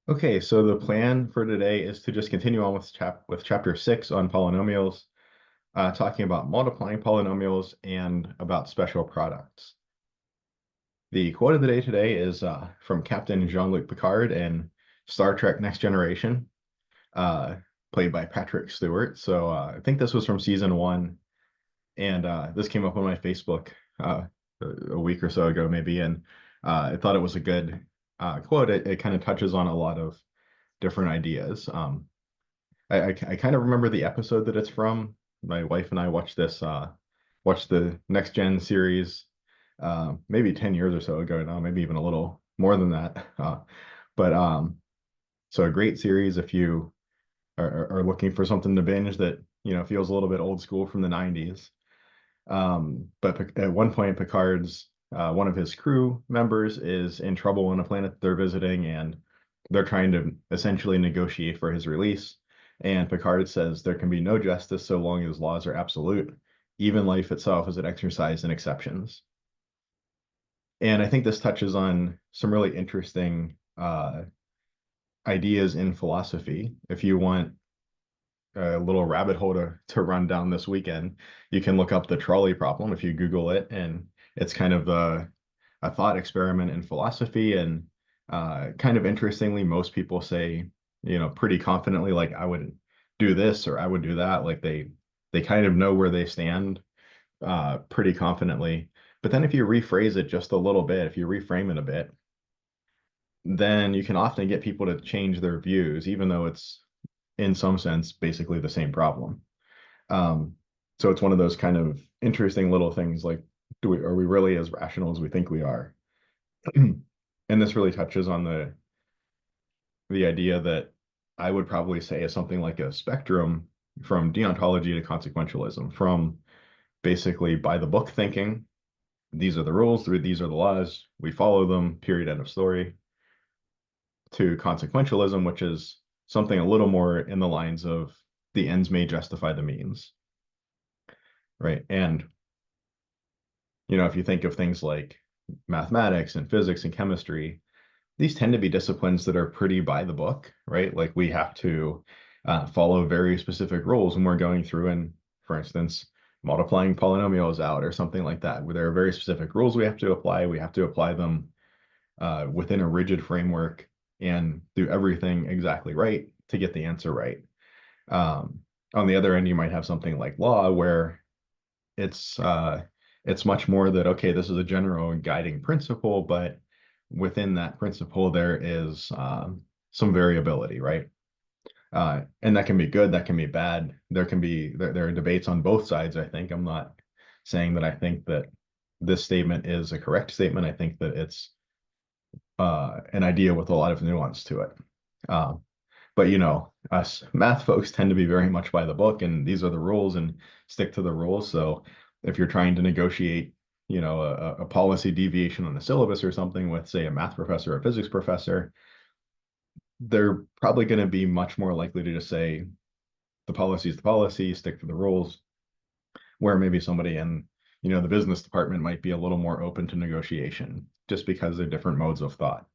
Okay, so the plan for today is to just continue on with chapter 6 on polynomials, talking about multiplying polynomials and about special products. The quote of the day today is from Captain Jean-Luc Picard in Star Trek Next Generation, uh, played by Patrick Stewart. So I think this was from season 1, and this came up on my Facebook a week or so ago, maybe, and I thought it was a good quote. It kind of touches on a lot of different ideas. I kind of remember the episode that it's from. My wife and I watched the Next Gen series, maybe 10 years or so ago now, maybe even a little more than that. But so a great series if you are looking for something to binge that, feels a little bit old school from the 90s. But at one point, Picard's one of his crew members is in trouble on a planet they're visiting, and they're trying to essentially negotiate for his release. And Picard says there can be no justice so long as laws are absolute. Even life itself is an exercise in exceptions. And I think this touches on some really interesting ideas in philosophy. If you want a little rabbit hole to run down this weekend, you can look up the trolley problem if you Google it, and it's kind of a thought experiment in philosophy. And kind of interestingly, most people say, pretty confidently, like I would do this or I would do that. Like they kind of know where they stand pretty confidently. But then if you rephrase it just a little bit, if you reframe it a bit, then you can often get people to change their views, even though it's in some sense basically the same problem. Um, so it's one of those kind of interesting little things like, are we really as rational as we think we are? And this really touches on the idea that I would probably say is something like a spectrum from deontology to consequentialism, from basically by the book thinking, these are the rules, these are the laws, we follow them, period, end of story, to consequentialism, which is something a little more in the lines of the ends may justify the means, right? And, if you think of things like mathematics and physics and chemistry, these tend to be disciplines that are pretty by the book, right? Like we have to follow very specific rules when we're going through and, for instance, multiplying polynomials out or something like that, where there are very specific rules we have to apply. We have to apply them within a rigid framework and do everything exactly right to get the answer right. Um, on the other end, you might have something like law where it's uh, it's much more that, okay, this is a general guiding principle, but within that principle there is some variability, right? And that can be good, that can be bad. There are debates on both sides. I think I'm not saying that I think that this statement is a correct statement. I think that it's an idea with a lot of nuance to it. But us math folks tend to be very much by the book, and these are the rules, and stick to the rules. So if you're trying to negotiate, a policy deviation on the syllabus or something with, say, a math professor or a physics professor, they're probably going to be much more likely to just say the policy is the policy, stick to the rules. Where maybe somebody in, the business department might be a little more open to negotiation, just because they're different modes of thought.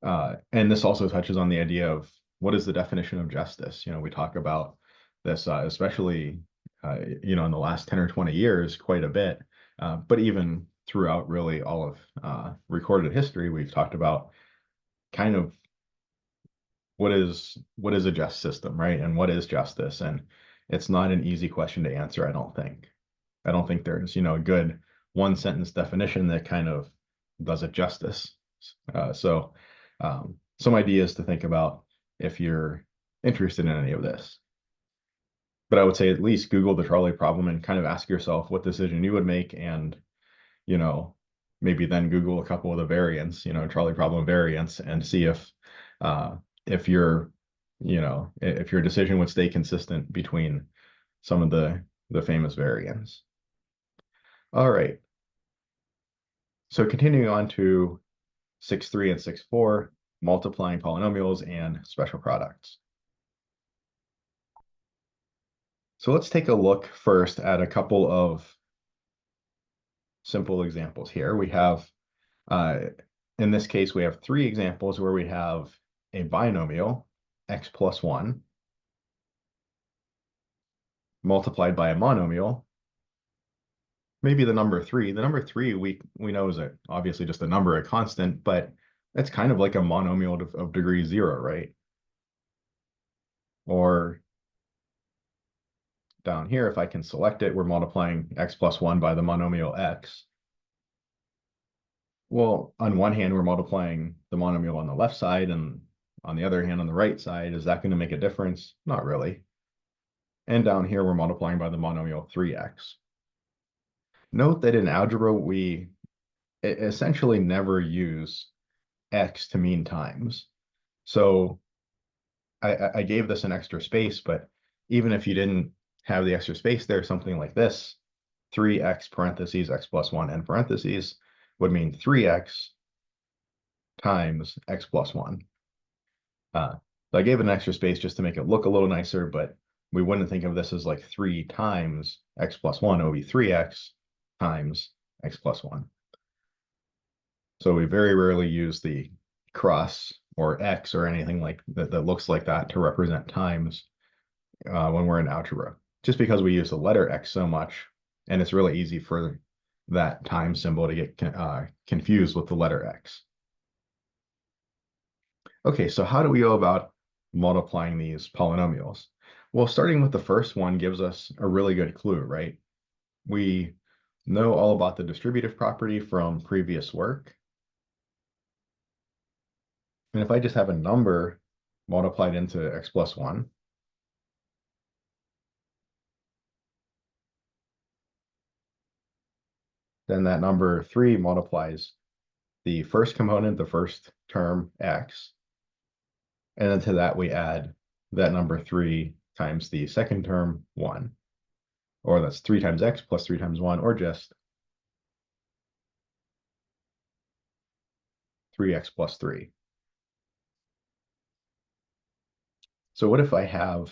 And this also touches on the idea of what is the definition of justice. We talk about this, especially, in the last 10 or 20 years, quite a bit. But even throughout really all of recorded history, we've talked about kind of what is a just system, right? And what is justice? And it's not an easy question to answer, I don't think. I don't think there's, a good one sentence definition that kind of does it justice. So some ideas to think about if you're interested in any of this. But I would say at least Google the trolley problem and kind of ask yourself what decision you would make, and, you know, maybe then Google a couple of the variants, trolley problem variants, and see if your, if your decision would stay consistent between some of the famous variants. All right. So continuing on to 6.3 and 6.4, multiplying polynomials and special products. So let's take a look first at a couple of simple examples here. We have in this case, we have three examples where we have a binomial, x plus 1, multiplied by a monomial, maybe the number 3. The number 3 we know is obviously just a number, a constant, but it's kind of like a monomial of degree 0, right? Or down here, if I can select it, we're multiplying x plus 1 by the monomial x. Well, on one hand, we're multiplying the monomial on the left side, and on the other hand, on the right side. Is that going to make a difference? Not really. And down here, we're multiplying by the monomial 3x. Note that in algebra, we essentially never use x to mean times. So I gave this an extra space, but even if you didn't have the extra space there, something like this, 3x parentheses x plus 1 end parentheses would mean 3x times x plus 1. So I gave it an extra space just to make it look a little nicer, but we wouldn't think of this as like 3 times x plus 1. It would be 3x times x plus 1. So we very rarely use the cross or x or anything like that looks like that to represent times when we're in algebra, just because we use the letter x so much, and it's really easy for that time symbol to get confused with the letter x. Okay, so how do we go about multiplying these polynomials? Well, starting with the first one gives us a really good clue, right? We know all about the distributive property from previous work. And if I just have a number multiplied into x plus 1, then that number 3 multiplies the first component, the first term, x. And then to that, we add that number 3 times the second term, 1. Or that's 3 times x plus 3 times 1, or just 3x plus 3. So what if I have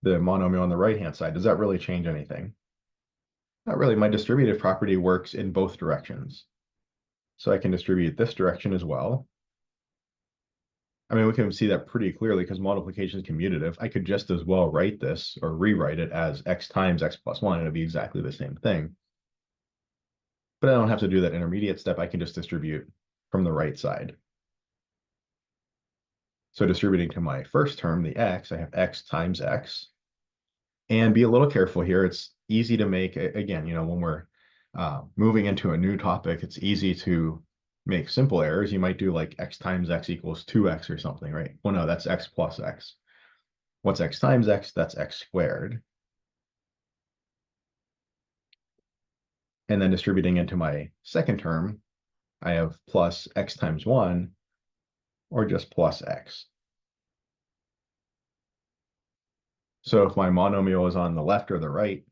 the monomial on the right-hand side? Does that really change anything? Not really. My distributive property works in both directions. So I can distribute this direction as well. I mean, we can see that pretty clearly because multiplication is commutative. I could just as well write this or rewrite it as x times x plus 1, and it'd be exactly the same thing. But I don't have to do that intermediate step. I can just distribute from the right side. So distributing to my first term, the x, I have x times x. And be a little careful here. It's easy to make, again, when we're moving into a new topic, it's easy to make simple errors. You might do like x times x equals 2x or something, right? Well, no, that's x plus x. What's x times x? That's x squared. And then distributing into my second term, I have plus x times 1, or just plus x. So if my monomial is on the left or the right,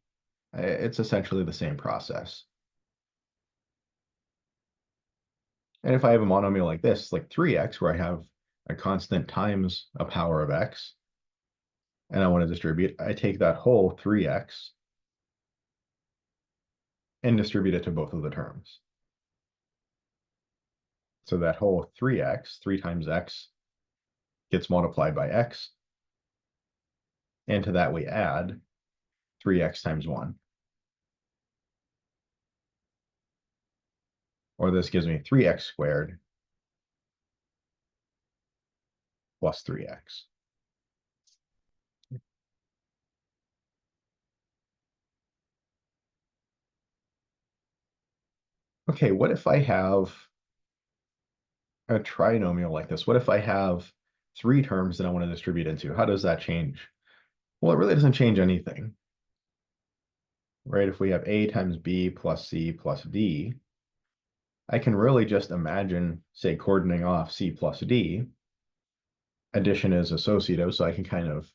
it's essentially the same process. And if I have a monomial like this, like 3x, where I have a constant times a power of x, and I want to distribute, I take that whole 3x and distribute it to both of the terms. So that whole 3x, 3 times x, gets multiplied by x. And to that we add 3x times 1. Or this gives me 3x squared plus 3x. Okay, what if I have a trinomial like this? What if I have 3 terms that I want to distribute into? How does that change? Well, it really doesn't change anything, right? If we have a times b plus c plus d, I can really just imagine, say, cordoning off c plus d. Addition is associative, so I can kind of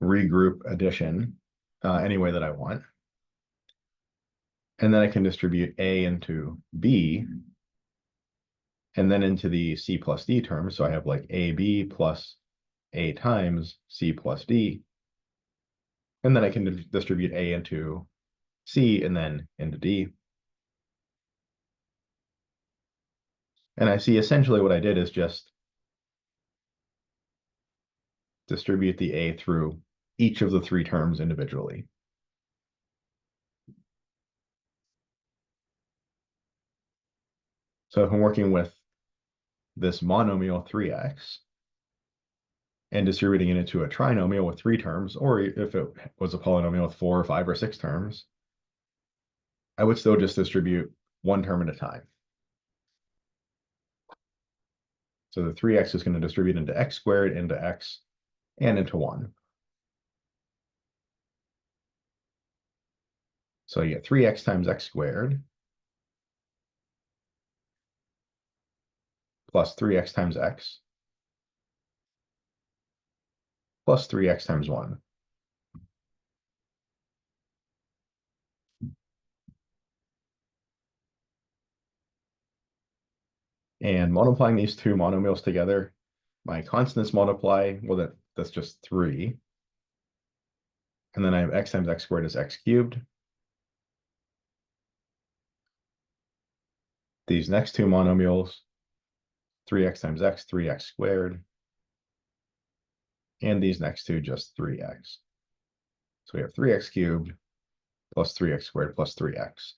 regroup addition any way that I want. And then I can distribute a into b, and then into the c plus d terms. So I have like ab plus a times c plus d. And then I can distribute a into c and then into d. And I see essentially what I did is just distribute the a through each of the three terms individually. So if I'm working with this monomial 3x and distributing it into a trinomial with three terms, or if it was a polynomial with 4 or 5 or 6 terms, I would still just distribute one term at a time. So the 3x is going to distribute into x squared, into x, and into 1. So you get 3x times x squared plus 3x times x plus 3x times 1. And multiplying these two monomials together, my constants multiply, well, that's just 3. And then I have x times x squared is x cubed. These next two monomials, 3x times x, 3x squared. And these next two, just 3x. So we have 3x cubed plus 3x squared plus 3x.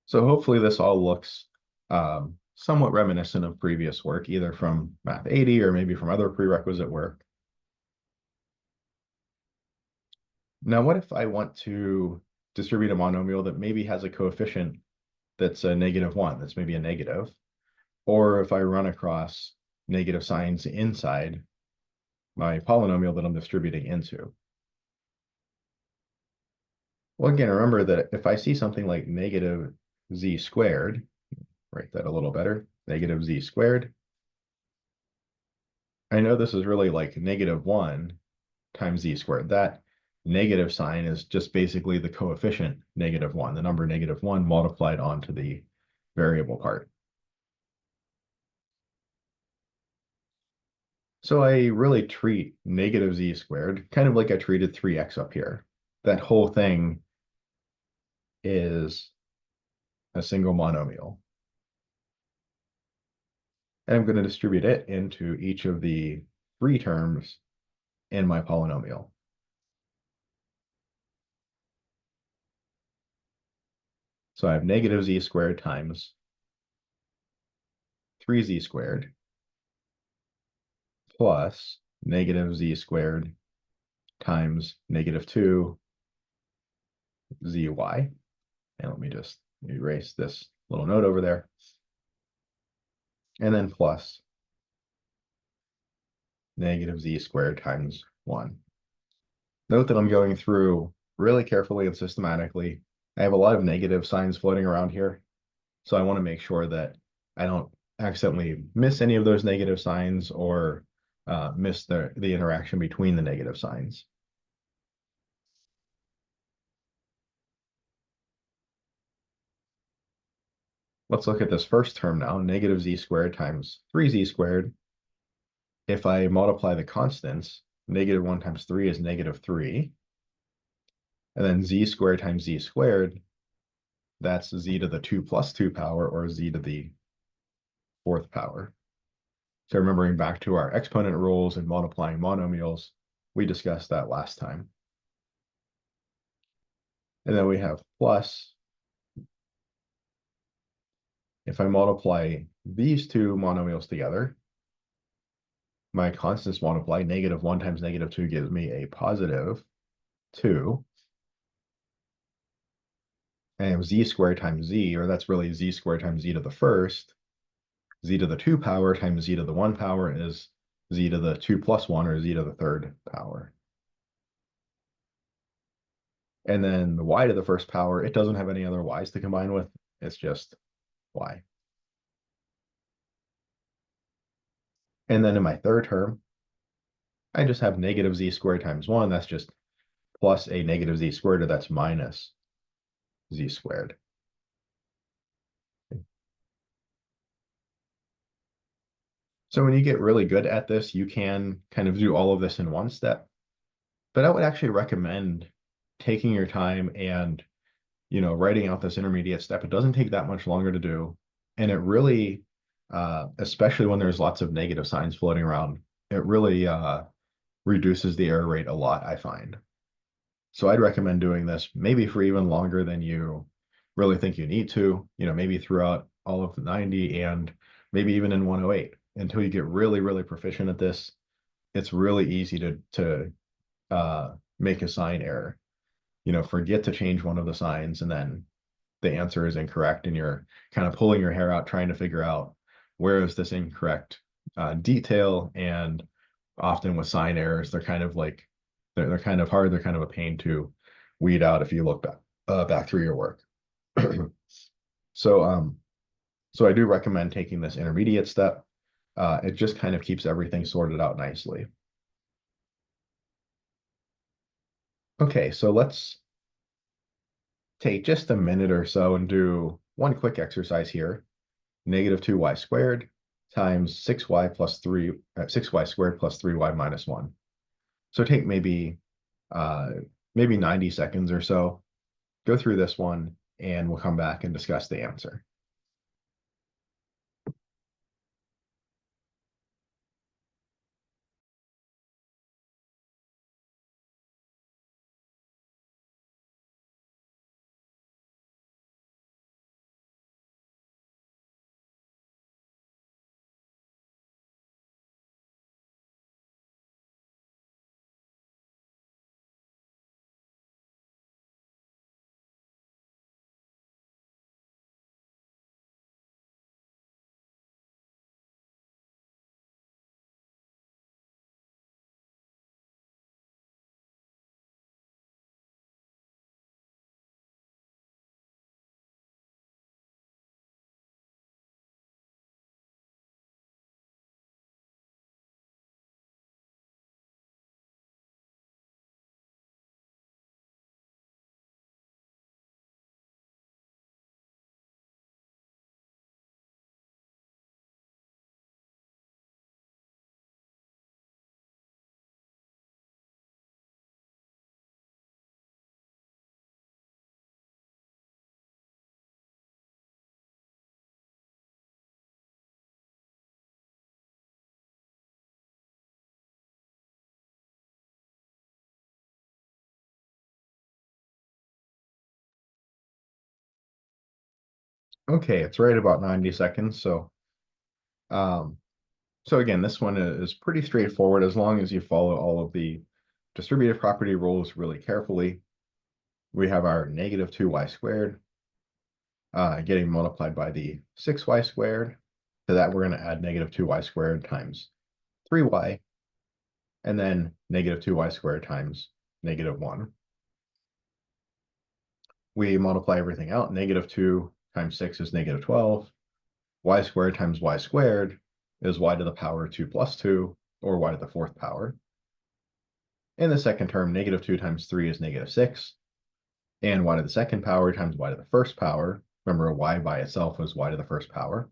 So hopefully this all looks somewhat reminiscent of previous work, either from MAT090 or maybe from other prerequisite work. Now, what if I want to distribute a monomial that maybe has a coefficient that's a -1, that's maybe a negative, or if I run across negative signs inside my polynomial that I'm distributing into? Well, again, remember that if I see something like negative z squared, write that a little better, negative z squared, I know this is really like -1 times z squared. That negative sign is just basically the coefficient -1, the number -1 multiplied onto the variable part. So I really treat negative z squared kind of like I treated 3x up here. That whole thing is a single monomial. And I'm going to distribute it into each of the three terms in my polynomial. So I have negative z squared times 3z squared plus negative z squared times -2 zy. And let me just erase this little note over there. And then plus negative z squared times 1. Note that I'm going through really carefully and systematically. I have a lot of negative signs floating around here, so I want to make sure that I don't accidentally miss any of those negative signs or miss the interaction between the negative signs. Let's look at this first term now, negative z squared times 3z squared. If I multiply the constants, -1 times 3 is -3. And then z squared times z squared, that's z to the 2 plus 2 power, or z to the 4th power. So remembering back to our exponent rules and multiplying monomials, we discussed that last time. And then we have plus. If I multiply these two monomials together, my constants multiply. -1 times -2 gives me a +2. And I have z squared times z, or that's really z squared times z to the first. Z to the 2 power times z to the 1 power is z to the 2 plus 1, or z to the 3rd power. And then the y to the 1st power, it doesn't have any other y's to combine with. It's just y. And then in my third term, I just have negative z squared times 1. That's just plus a negative z squared, or that's minus z squared. So when you get really good at this, you can kind of do all of this in one step. But I would actually recommend taking your time and writing out this intermediate step, it doesn't take that much longer to do. And it really, especially when there's lots of negative signs floating around, it really reduces the error rate a lot, I find. So I'd recommend doing this maybe for even longer than you really think you need to, maybe throughout all of the 90 and maybe even in 108 until you get really, really proficient at this. It's really easy to make a sign error. Forget to change one of the signs and then the answer is incorrect and you're kind of pulling your hair out trying to figure out where is this incorrect detail. And often with sign errors, they're kind of like they're kind of hard. They're kind of a pain to weed out if you look back through your work. So so I do recommend taking this intermediate step. It just kind of keeps everything sorted out nicely. Okay, so let's take just a minute or so and do one quick exercise here. Negative 2y squared times 6y plus 3, 6y squared plus 3y minus 1. So take maybe 90 seconds or so, go through this one, and we'll come back and discuss the answer. Okay, it's right about 90 seconds. Um, so again, this one is pretty straightforward as long as you follow all of the distributive property rules really carefully. We have our negative 2y squared getting multiplied by the 6y squared. To that, we're going to add negative 2y squared times 3y, and then negative 2y squared times negative 1. We multiply everything out. Negative 2 times 6 is negative 12. Y squared times y squared is y to the power 2 plus 2, or y to the fourth power. In the second term, negative 2 times 3 is negative 6, and y to the second power times y to the first power. Remember, y by itself was y to the first power.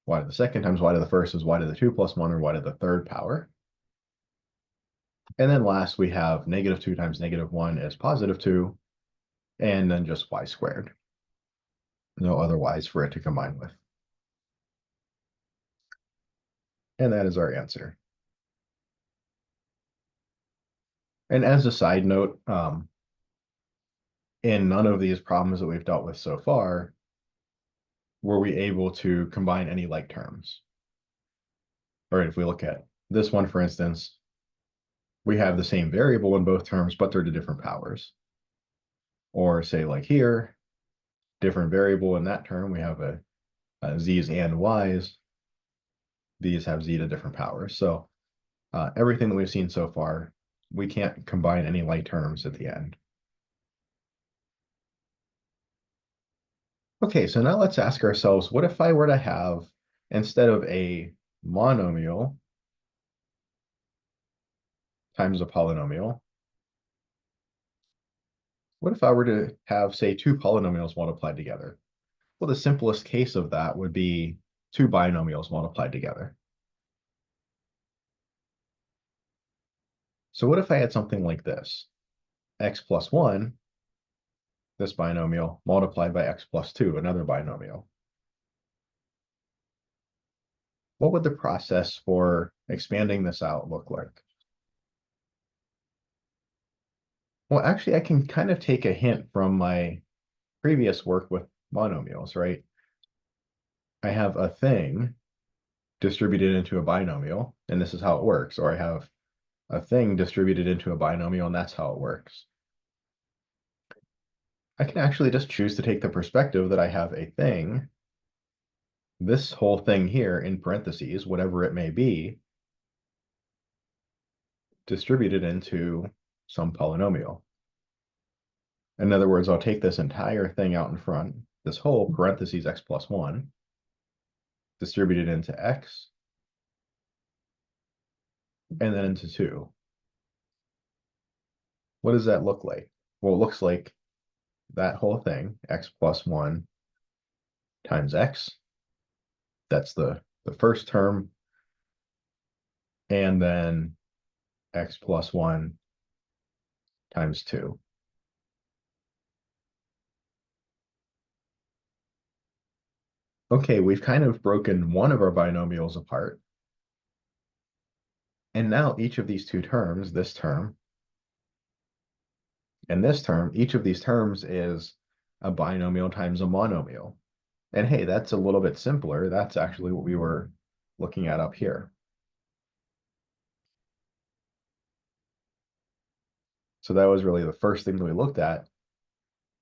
Y to the second times y to the first is y to the 2 plus 1, or y to the third power. And then last, we have negative 2 times negative 1 is positive 2, and then just y squared. No other y's for it to combine with. And that is our answer. And as a side note, in none of these problems that we've dealt with so far, were we able to combine any like terms. All right, if we look at this one, for instance, we have the same variable in both terms, but they're to different powers. Or say like here, different variable in that term, we have a z's and y's. These have z to different powers. So everything that we've seen so far, we can't combine any like terms at the end. Okay, so now let's ask ourselves, what if I were to have, instead of a monomial times a polynomial, what if I were to have, say, two polynomials multiplied together? Well, the simplest case of that would be two binomials multiplied together. So what if I had something like this? X plus 1, this binomial multiplied by x plus 2, another binomial. What would the process for expanding this out look like? Well, actually, I can kind of take a hint from my previous work with monomials, right? I have a thing distributed into a binomial, and this is how it works. Or I have a thing distributed into a binomial, and that's how it works. I can actually just choose to take the perspective that I have a thing, this whole thing here in parentheses, whatever it may be, distributed into some polynomial. In other words, I'll take this entire thing out in front, this whole parentheses x plus 1, distributed into x, and then into 2. What does that look like? Well, it looks like that whole thing, x plus 1 times x. That's the first term. And then x plus 1 times 2. Okay, we've kind of broken one of our binomials apart. And now each of these two terms, this term and this term, each of these terms is a binomial times a monomial. And hey, that's a little bit simpler. That's actually what we were looking at up here. So that was really the first thing that we looked at,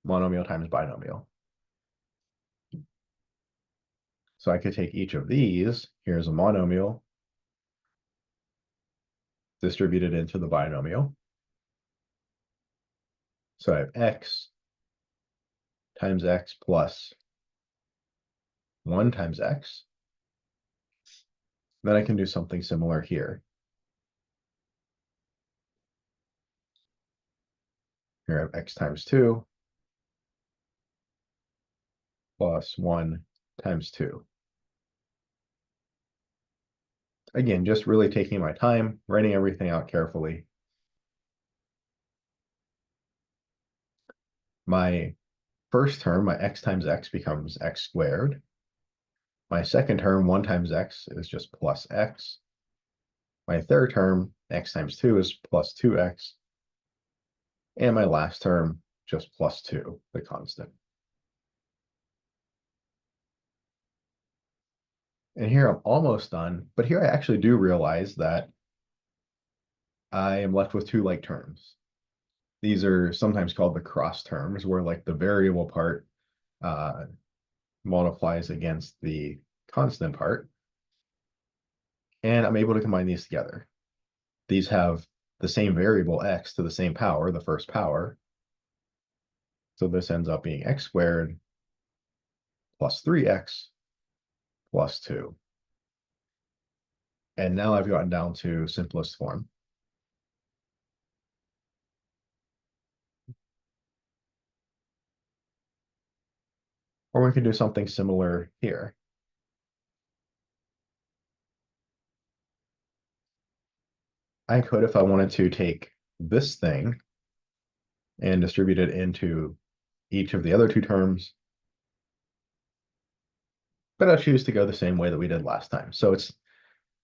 monomial times binomial. So I could take each of these, here's a monomial, distributed into the binomial. So I have x times x plus 1 times x. Then I can do something similar here. Here I have x times 2 plus 1 times 2. Again, just really taking my time, writing everything out carefully. My first term, my x times x becomes x squared. My second term, 1 times x, is just plus x. My third term, x times 2, is plus 2x. And my last term, just plus 2, the constant. And here I'm almost done, but here I actually do realize that I am left with two like terms. These are sometimes called the cross terms, where like the variable part multiplies against the constant part. And I'm able to combine these together. These have the same variable x to the same power, the first power. So this ends up being x squared plus 3x plus 2. And now I've gotten down to simplest form. Or we can do something similar here. I could, if I wanted to, take this thing and distribute it into each of the other two terms, but I'll choose to go the same way that we did last time. So it's,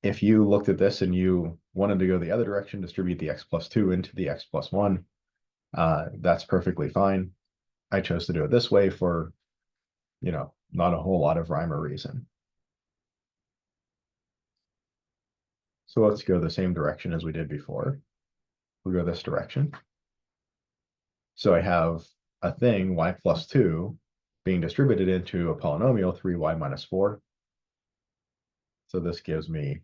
if you looked at this and you wanted to go the other direction, distribute the x plus 2 into the x plus 1, that's perfectly fine. I chose to do it this way for, not a whole lot of rhyme or reason. So let's go the same direction as we did before. We'll go this direction. So I have a thing, y plus 2, being distributed into a polynomial, 3y minus 4. So this gives me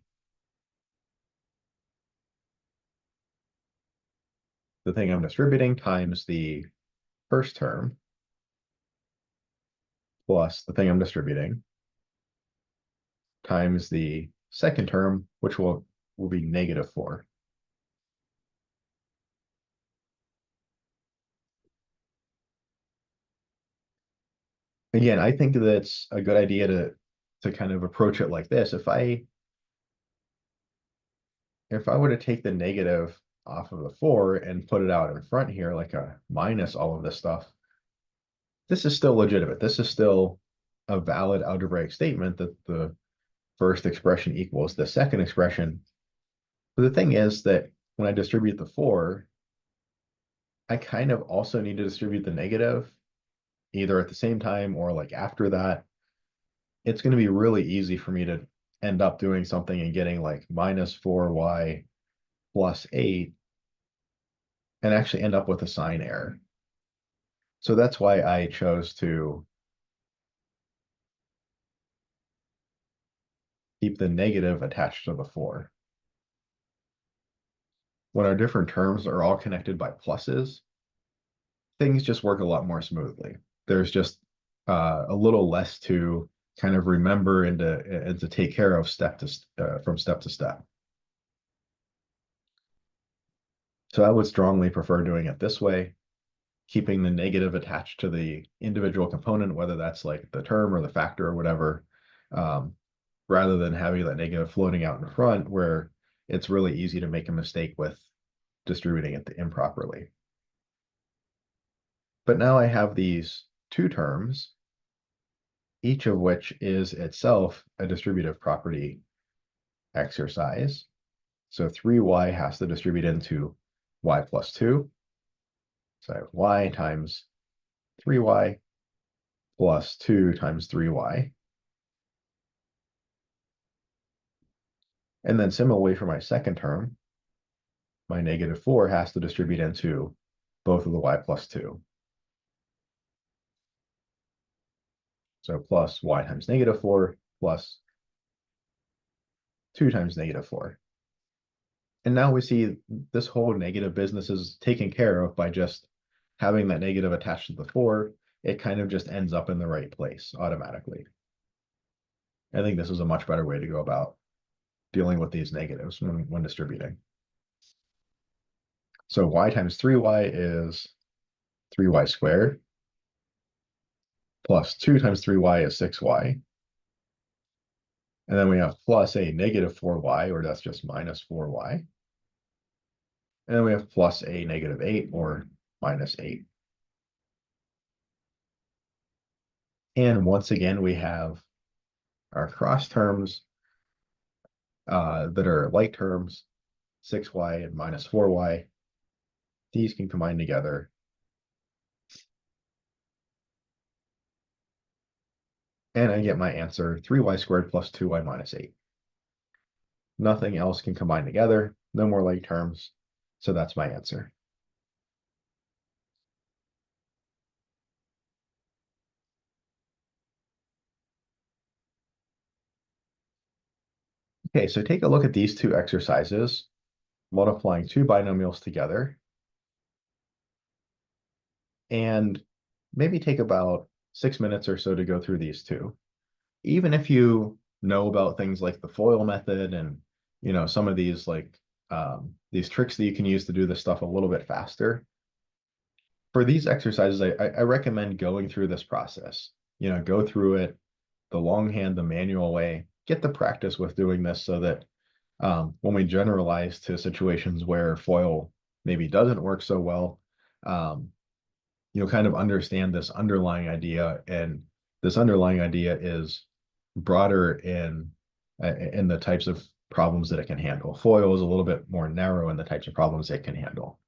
the thing I'm distributing times the first term plus the thing I'm distributing times the second term, which will be negative 4. Again, I think that's a good idea to kind of approach it like this. If I were to take the negative off of the 4 and put it out in front here, like a minus all of this stuff, this is still legitimate. This is still a valid algebraic statement that the first expression equals the second expression. But the thing is that when I distribute the 4, I kind of also need to distribute the negative either at the same time or like after that. It's going to be really easy for me to end up doing something and getting like minus 4y plus 8 and actually end up with a sign error. So that's why I chose to keep the negative attached to the 4. When our different terms are all connected by pluses, things just work a lot more smoothly. There's just a little less to kind of remember and to take care of from step to step. So I would strongly prefer doing it this way, keeping the negative attached to the individual component, whether that's like the term or the factor or whatever, um, rather than having that negative floating out in front where it's really easy to make a mistake with distributing it improperly. But now I have these two terms, each of which is itself a distributive property exercise. So 3y has to distribute into y plus 2. So I have y times 3y plus 2 times 3y. And then similarly for my second term, my negative 4 has to distribute into both of the y plus 2. So plus y times negative 4 plus 2 times negative 4. And now we see this whole negative business is taken care of by just having that negative attached to the 4. It kind of just ends up in the right place automatically. I think this is a much better way to go about dealing with these negatives when distributing. So y times 3y is 3y squared, plus 2 times 3y is 6y. And then we have plus a negative 4y, or that's just minus 4y. And then we have plus a negative 8, or minus 8. And once again, we have our cross terms that are like terms, 6y and minus 4y. These can combine together. And I get my answer, 3y squared plus 2y minus 8. Nothing else can combine together, no more like terms. So that's my answer. Okay, so take a look at these two exercises, multiplying two binomials together, and maybe take about 6 minutes or so to go through these two. Even if you know about things like the FOIL method and some of these tricks that you can use to do this stuff a little bit faster, for these exercises, I recommend going through this process. Go through it the longhand, the manual way, get the practice with doing this so that when we generalize to situations where FOIL maybe doesn't work so well, you'll kind of understand this underlying idea. And this underlying idea is broader in the types of problems that it can handle. FOIL is a little bit more narrow in the types of problems it can handle.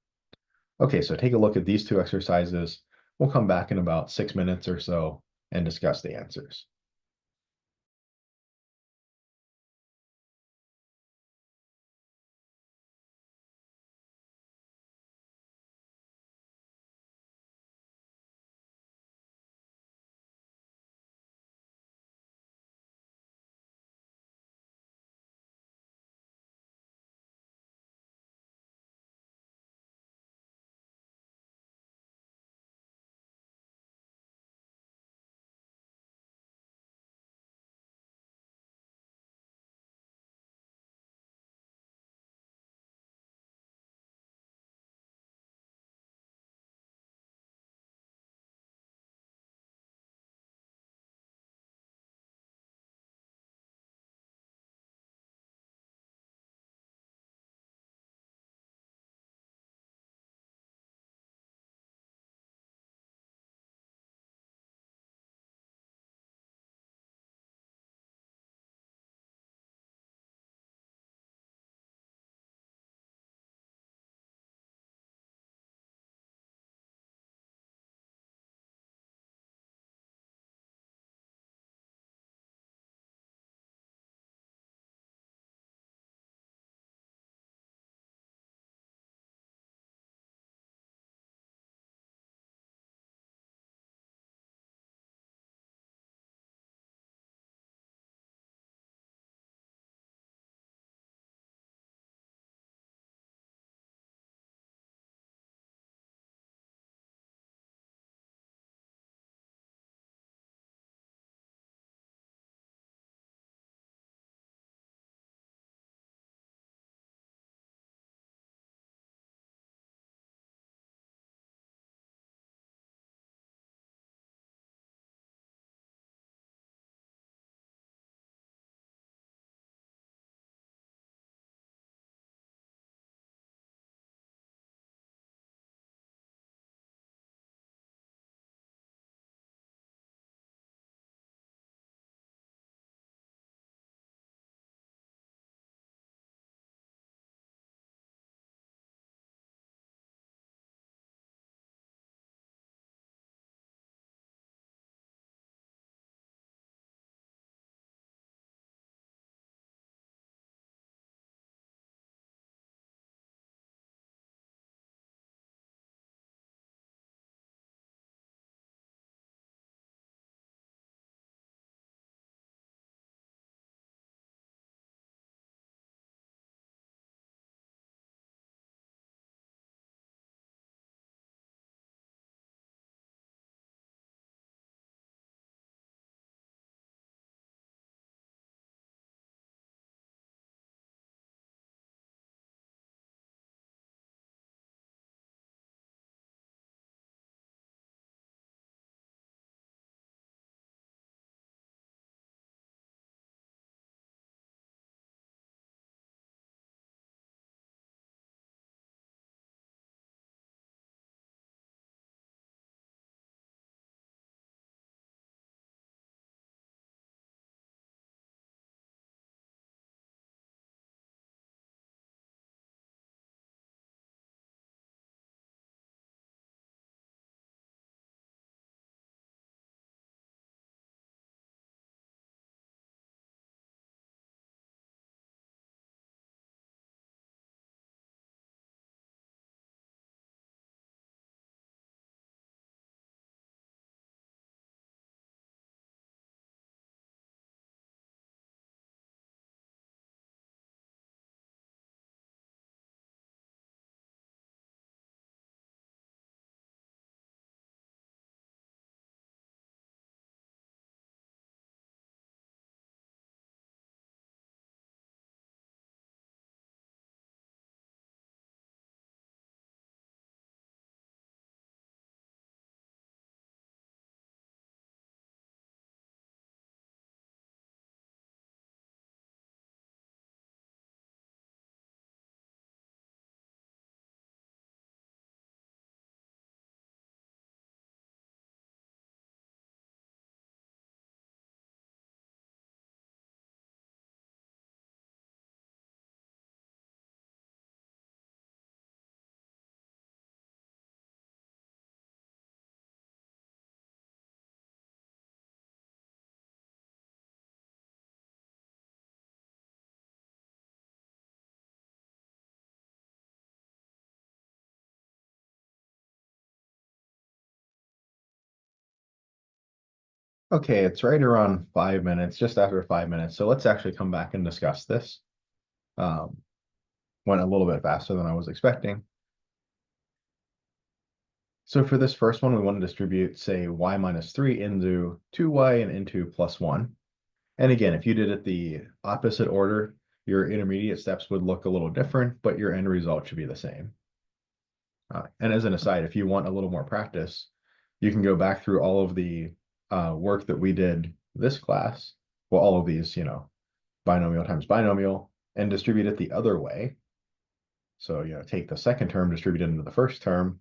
Okay, so take a look at these two exercises. We'll come back in about 6 minutes or so and discuss the answers. Okay, it's right around 5 minutes, just after 5 minutes. So let's actually come back and discuss this. Um, Went a little bit faster than I was expecting. So for this first one, we want to distribute, say, y minus 3 into 2y and into plus 1. And again, if you did it the opposite order, your intermediate steps would look a little different, but your end result should be the same. And as an aside, if you want a little more practice, you can go back through all of the work that we did this class, well, all of these, binomial times binomial, and distribute it the other way. So, take the second term, distribute it into the first term,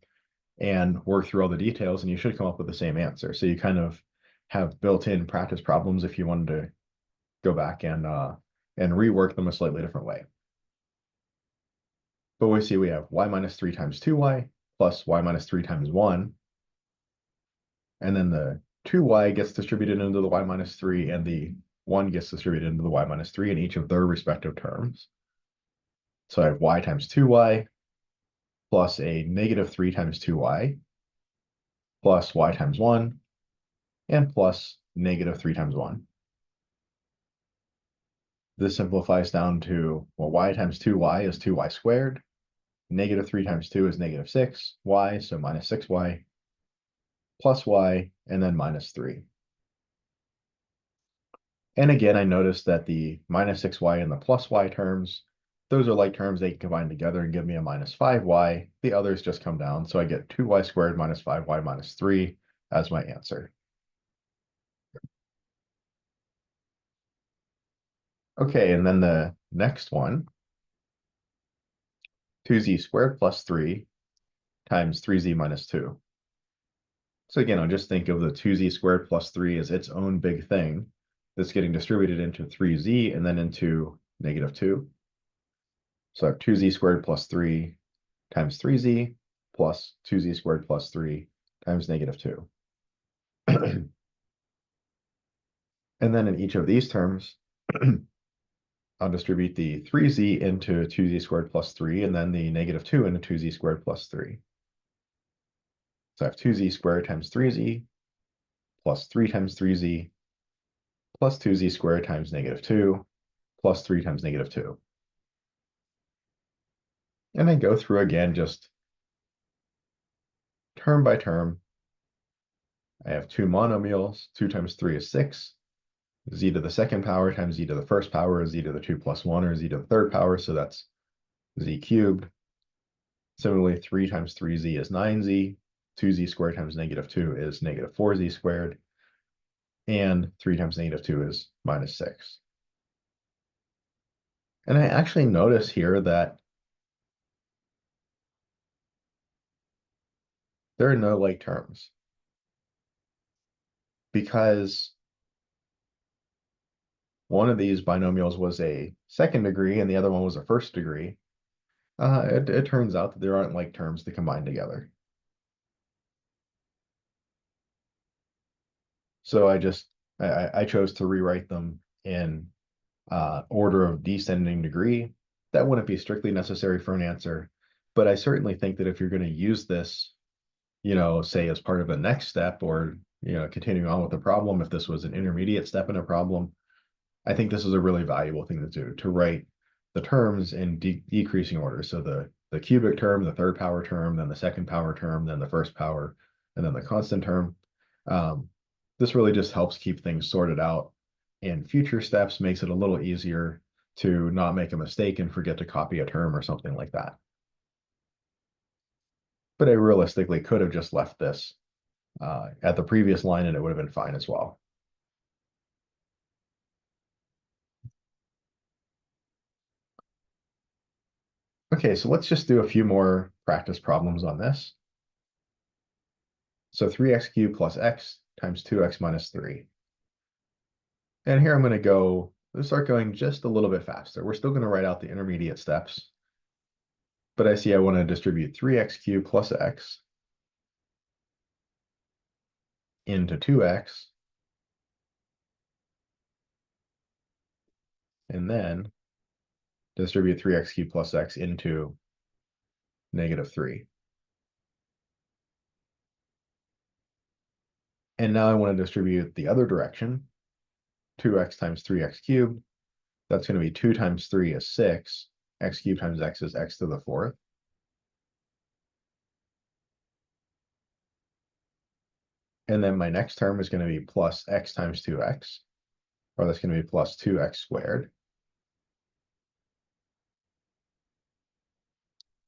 and work through all the details, and you should come up with the same answer. So you kind of have built-in practice problems if you wanted to go back and rework them a slightly different way. But we see we have y minus 3 times 2y plus y minus 3 times 1. And then the 2y gets distributed into the y minus 3, and the 1 gets distributed into the y minus 3 in each of their respective terms. So I have y times 2y plus a negative 3 times 2y plus y times 1 and plus negative 3 times 1. This simplifies down to, well, y times 2y is 2y squared. Negative 3 times 2 is negative 6y, so minus 6y, plus y, and then minus 3. And again, I noticed that the minus 6y and the plus y terms, those are like terms they can combine together and give me a minus 5y. The others just come down, so I get 2y squared minus 5y minus 3 as my answer. Okay, and then the next one, 2z squared plus 3 times 3z minus 2. So again, I'll just think of the 2z squared plus 3 as its own big thing that's getting distributed into 3z and then into negative 2. So I have 2z squared plus 3 times 3z plus 2z squared plus 3 times negative 2. And then in each of these terms, I'll distribute the 3z into 2z squared plus 3 and then the negative 2 into 2z squared plus 3. So I have 2z squared times 3z plus 3 times 3z plus 2z squared times negative 2 plus 3 times negative 2. And then go through again, just term by term. I have two monomials. 2 times 3 is 6. Z to the second power times z to the first power is z to the 2 plus 1, or z to the third power, so that's z cubed. Similarly, 3 times 3z is 9z. 2z squared times negative 2 is negative 4z squared. And 3 times negative 2 is minus 6. And I actually notice here that there are no like terms, because one of these binomials was a second degree and the other one was a first degree. It turns out that there aren't like terms to combine together. So I chose to rewrite them in order of descending degree. That wouldn't be strictly necessary for an answer, but I certainly think that if you're going to use this, say as part of a next step, or continuing on with the problem, if this was an intermediate step in a problem, I think this is a really valuable thing to do, to write the terms in decreasing order. So the cubic term, the third power term, then the second power term, then the first power, and then the constant term. This really just helps keep things sorted out in future steps, makes it a little easier to not make a mistake and forget to copy a term or something like that. But I realistically could have just left this at the previous line and it would have been fine as well. Okay, so let's just do a few more practice problems on this. So 3x cubed plus x times 2x minus 3. And here I'm going to start going just a little bit faster. We're still going to write out the intermediate steps, but I see I want to distribute 3x cubed plus x into 2x, and then distribute 3x cubed plus x into negative 3. And now I want to distribute the other direction. 2x times 3x cubed. That's going to be 2 times 3 is 6. X cubed times x is x to the fourth. And then my next term is going to be plus x times 2x, or that's going to be plus 2x squared.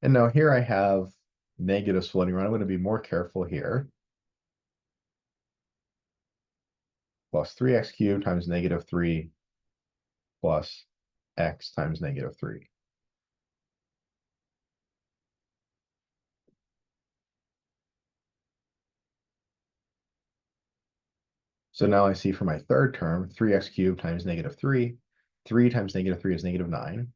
And now here I have negatives floating around. I'm going to be more careful here. Plus 3x cubed times negative 3 plus x times negative 3. So now I see for my third term, 3x cubed times negative 3. 3 times negative 3 is negative 9.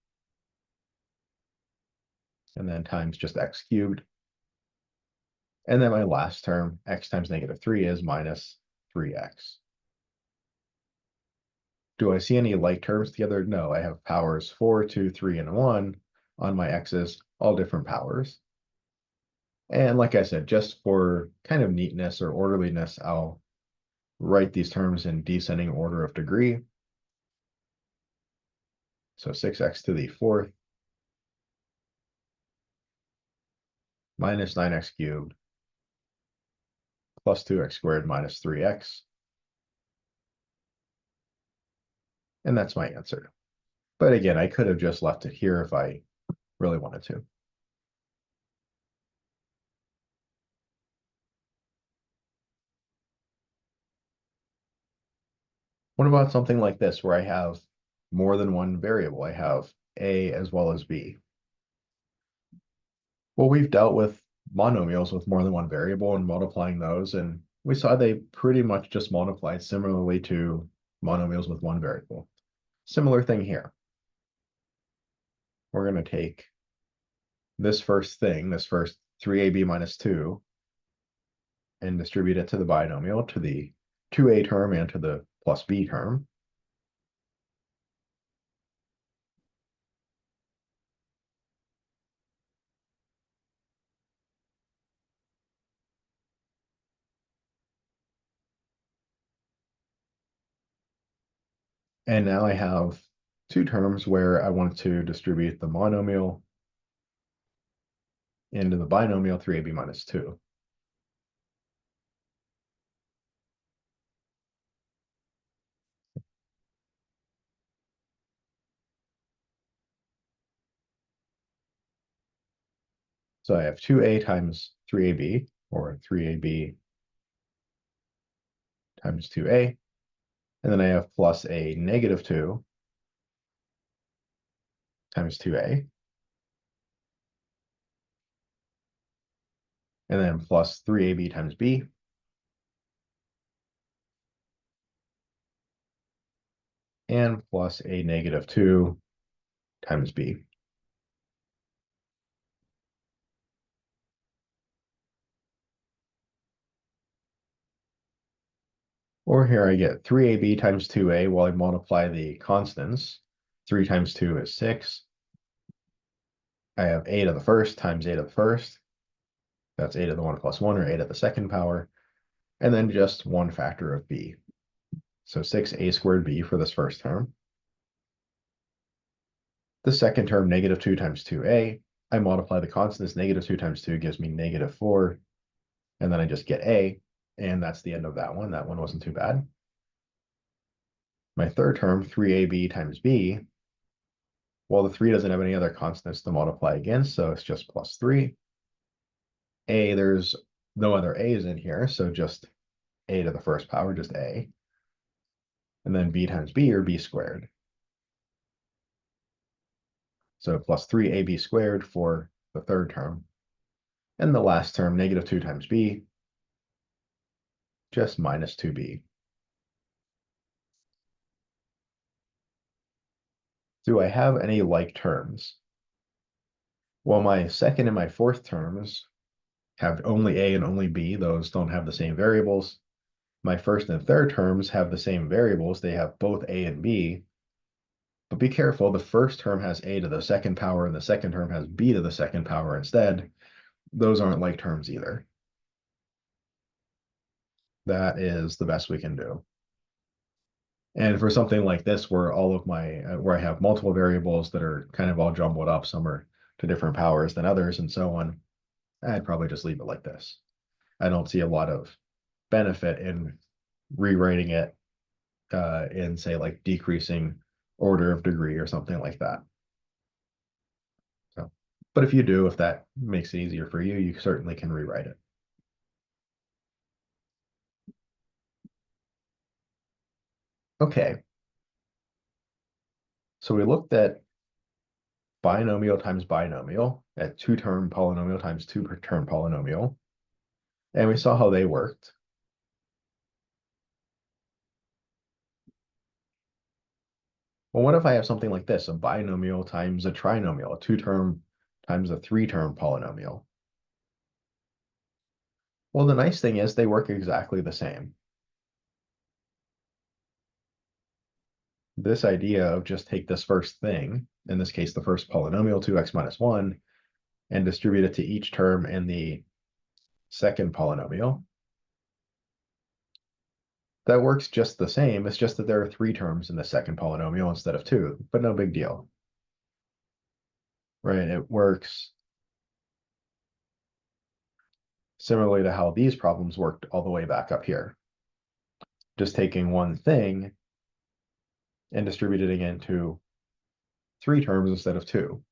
And then times just x cubed. And then my last term, x times negative 3 is minus 3x. Do I see any like terms together? No, I have powers 4, 2, 3, and 1 on my x's, all different powers. And like I said, just for kind of neatness or orderliness, I'll write these terms in descending order of degree. So 6x to the fourth minus 9x cubed plus 2x squared minus 3x. And that's my answer. But again, I could have just left it here if I really wanted to. What about something like this where I have more than one variable? I have a as well as b. Well, we've dealt with monomials with more than one variable and multiplying those, and we saw they pretty much just multiplied similarly to monomials with one variable. Similar thing here. We're going to take this first thing, this first 3ab minus 2, and distribute it to the binomial, to the 2a term and to the plus b term. And now I have two terms where I want to distribute the monomial into the binomial 3ab minus 2. So I have 2a times 3ab, or 3ab times 2a, and then I have plus a negative 2 times 2a, and then plus 3ab times b, and plus a negative 2 times b. Or here I get 3ab times 2a while I multiply the constants. 3 times 2 is 6. I have a to the first times a to the first. That's a to the 1 plus 1, or a to the second power. And then just one factor of b. So 6a squared b for this first term. The second term, negative 2 times 2a. I multiply the constants. Negative 2 times 2 gives me negative 4. And then I just get a. And that's the end of that one. That one wasn't too bad. My third term, 3ab times b. Well, the 3 doesn't have any other constants to multiply against, so it's just plus 3. A, there's no other a's in here, so just a to the first power, just a. And then b times b, or b squared. So plus 3ab squared for the third term. And the last term, negative 2 times b, just minus 2b. Do I have any like terms? Well, my second and my fourth terms have only a and only b. Those don't have the same variables. My first and third terms have the same variables. They have both a and b. But be careful, the first term has a to the second power, and the second term has b to the second power instead. Those aren't like terms either. That is the best we can do. And for something like this, where all of my, where I have multiple variables that are kind of all jumbled up, some are to different powers than others and so on, I'd probably just leave it like this. I don't see a lot of benefit in rewriting it in, say, like decreasing order of degree or something like that. So, but if you do, if that makes it easier for you, you certainly can rewrite it. Okay, so we looked at binomial times binomial, at two-term polynomial times two-term polynomial, and we saw how they worked. Well, what if I have something like this, a binomial times a trinomial, a two-term times a three-term polynomial? Well, the nice thing is they work exactly the same. This idea of just take this first thing, in this case, the first polynomial, 2x minus 1, and distribute it to each term in the second polynomial. That works just the same. It's just that there are three terms in the second polynomial instead of two, but no big deal. Right? It works similarly to how these problems worked all the way back up here. Just taking one thing and distributing it into three terms instead of two.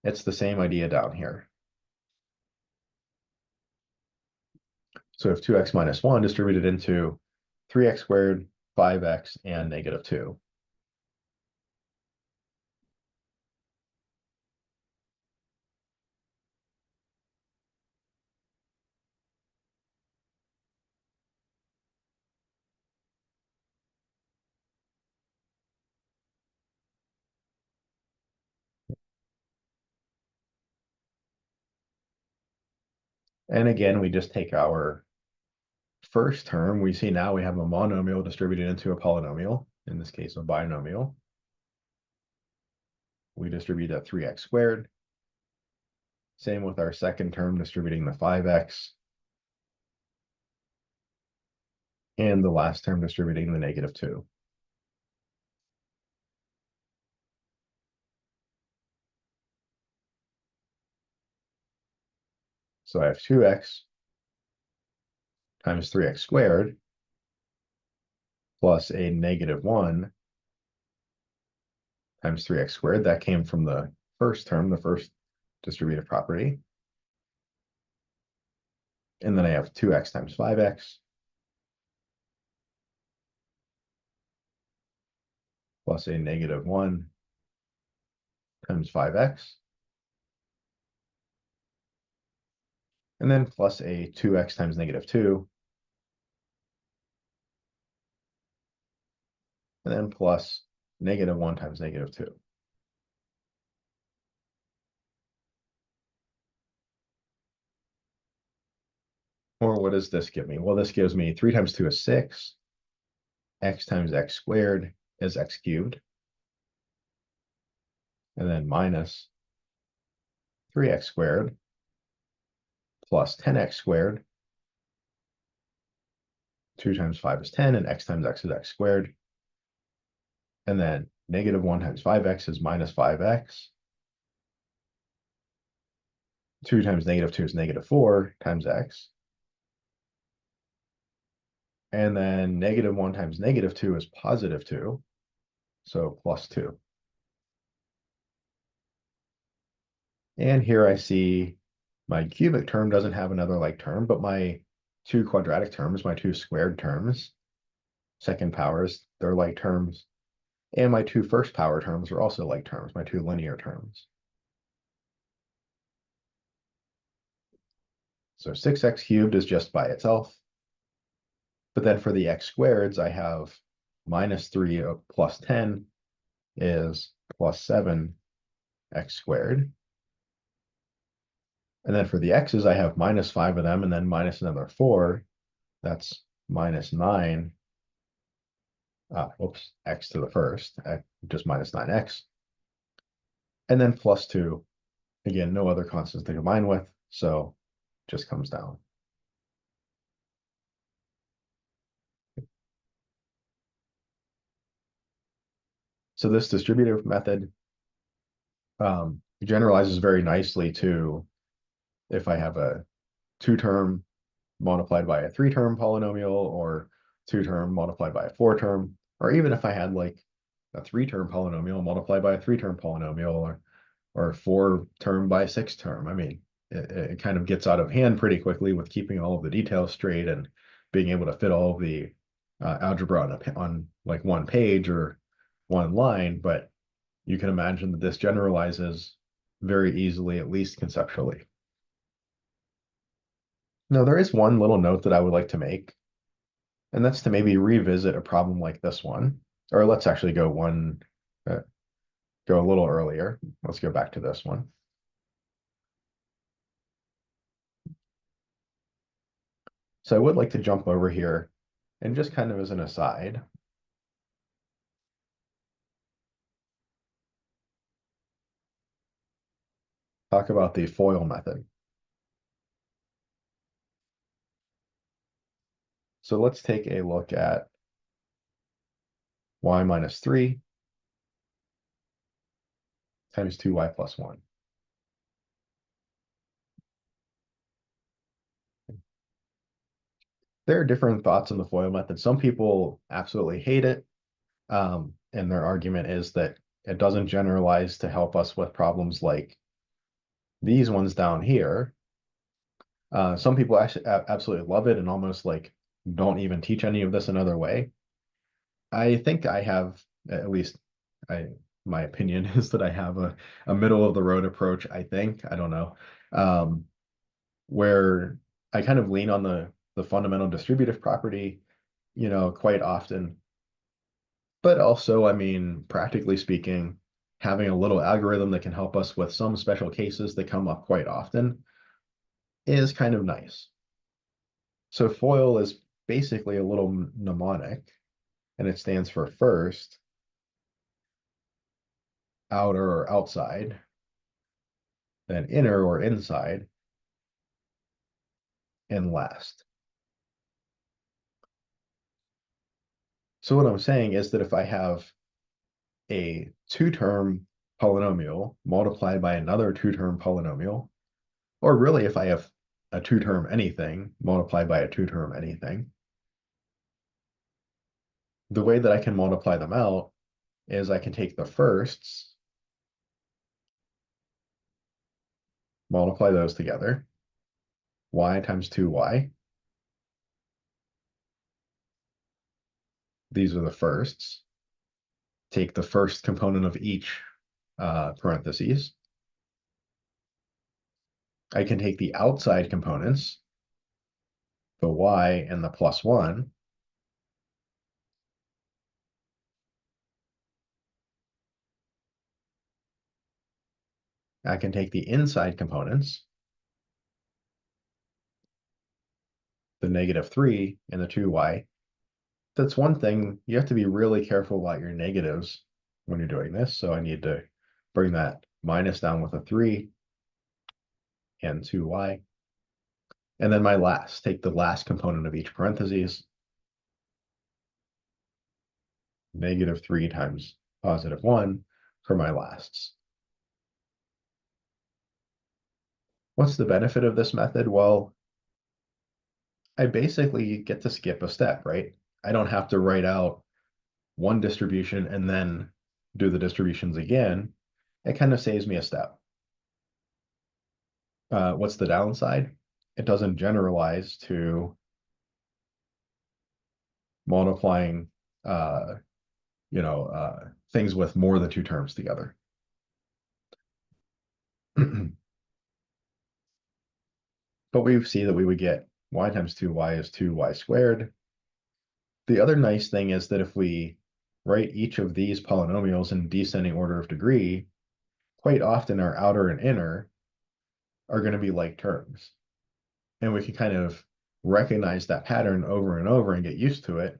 It's the same idea down here. So if 2x minus 1 distributed into 3x squared, 5x, and negative 2. And again, we just take our first term. We see now we have a monomial distributed into a polynomial, in this case, a binomial. We distribute at 3x squared. Same with our second term, distributing the 5x. And the last term distributing the negative 2. So I have 2x times 3x squared plus a negative 1 times 3x squared. That came from the first term, the first distributive property. And then I have 2x times 5x plus a negative 1 times 5x. And then plus a 2x times negative 2. And then plus negative 1 times negative 2. Or what does this give me? Well, this gives me 3 times 2 is 6. X times x squared is x cubed. And then minus 3x squared plus 10x squared. 2 times 5 is 10, and x times x is x squared. And then negative 1 times 5x is minus 5x. 2 times negative 2 is negative 4 times x. And then negative 1 times negative 2 is positive 2, so plus 2. And here I see my cubic term doesn't have another like term, but my two quadratic terms, my two squared terms, second powers, they're like terms. And my two first power terms are also like terms, my two linear terms. So 6x cubed is just by itself. But then for the x squareds, I have minus 3 plus 10 is plus 7x squared. And then for the x's, I have minus 5 of them and then minus another 4. That's minus 9. Oops, x to the first, just minus 9x. And then plus 2. Again, no other constants to combine with, so just comes down. So this distributive method generalizes very nicely to if I have a two-term multiplied by a three-term polynomial, or two-term multiplied by a four-term, or even if I had like a three-term polynomial multiplied by a three-term polynomial, or a four-term by a six-term. I mean, it kind of gets out of hand pretty quickly with keeping all of the details straight and being able to fit all of the algebra on like one page or one line. But you can imagine that this generalizes very easily, at least conceptually. Now, there is one little note that I would like to make, and that's to maybe revisit a problem like this one. Or let's actually go go a little earlier. Let's go back to this one. So I would like to jump over here and just kind of as an aside, talk about the FOIL method. So let's take a look at y minus 3 times 2y plus 1. There are different thoughts on the FOIL method. Some people absolutely hate it, and their argument is that it doesn't generalize to help us with problems like these ones down here. Some people actually absolutely love it and almost like don't even teach any of this another way. I think I have, at least my opinion is that I have a middle of the road approach, I think. I don't know. Where I kind of lean on the fundamental distributive property, quite often. But also, I mean, practically speaking, having a little algorithm that can help us with some special cases that come up quite often is kind of nice. So FOIL is basically a little mnemonic, and it stands for first, outer or outside, then inner or inside, and last. So what I'm saying is that if I have a two-term polynomial multiplied by another two-term polynomial, or really if I have a two-term anything multiplied by a two-term anything, the way that I can multiply them out is I can take the firsts, multiply those together, y times 2y. These are the firsts. Take the first component of each parentheses. I can take the outside components, the y and the plus 1. I can take the inside components, the -3 and the 2y. That's one thing. You have to be really careful about your negatives when you're doing this. So I need to bring that minus down with a 3 and 2y. And then my last, take the last component of each parentheses, -3 times +1 for my lasts. What's the benefit of this method? Well, I basically get to skip a step, right? I don't have to write out one distribution and then do the distributions again. It kind of saves me a step. What's the downside? It doesn't generalize to multiplying things with more than two terms together. But we see that we would get y times 2y is 2y squared. The other nice thing is that if we write each of these polynomials in descending order of degree, quite often our outer and inner are going to be like terms. And we can kind of recognize that pattern over and over and get used to it.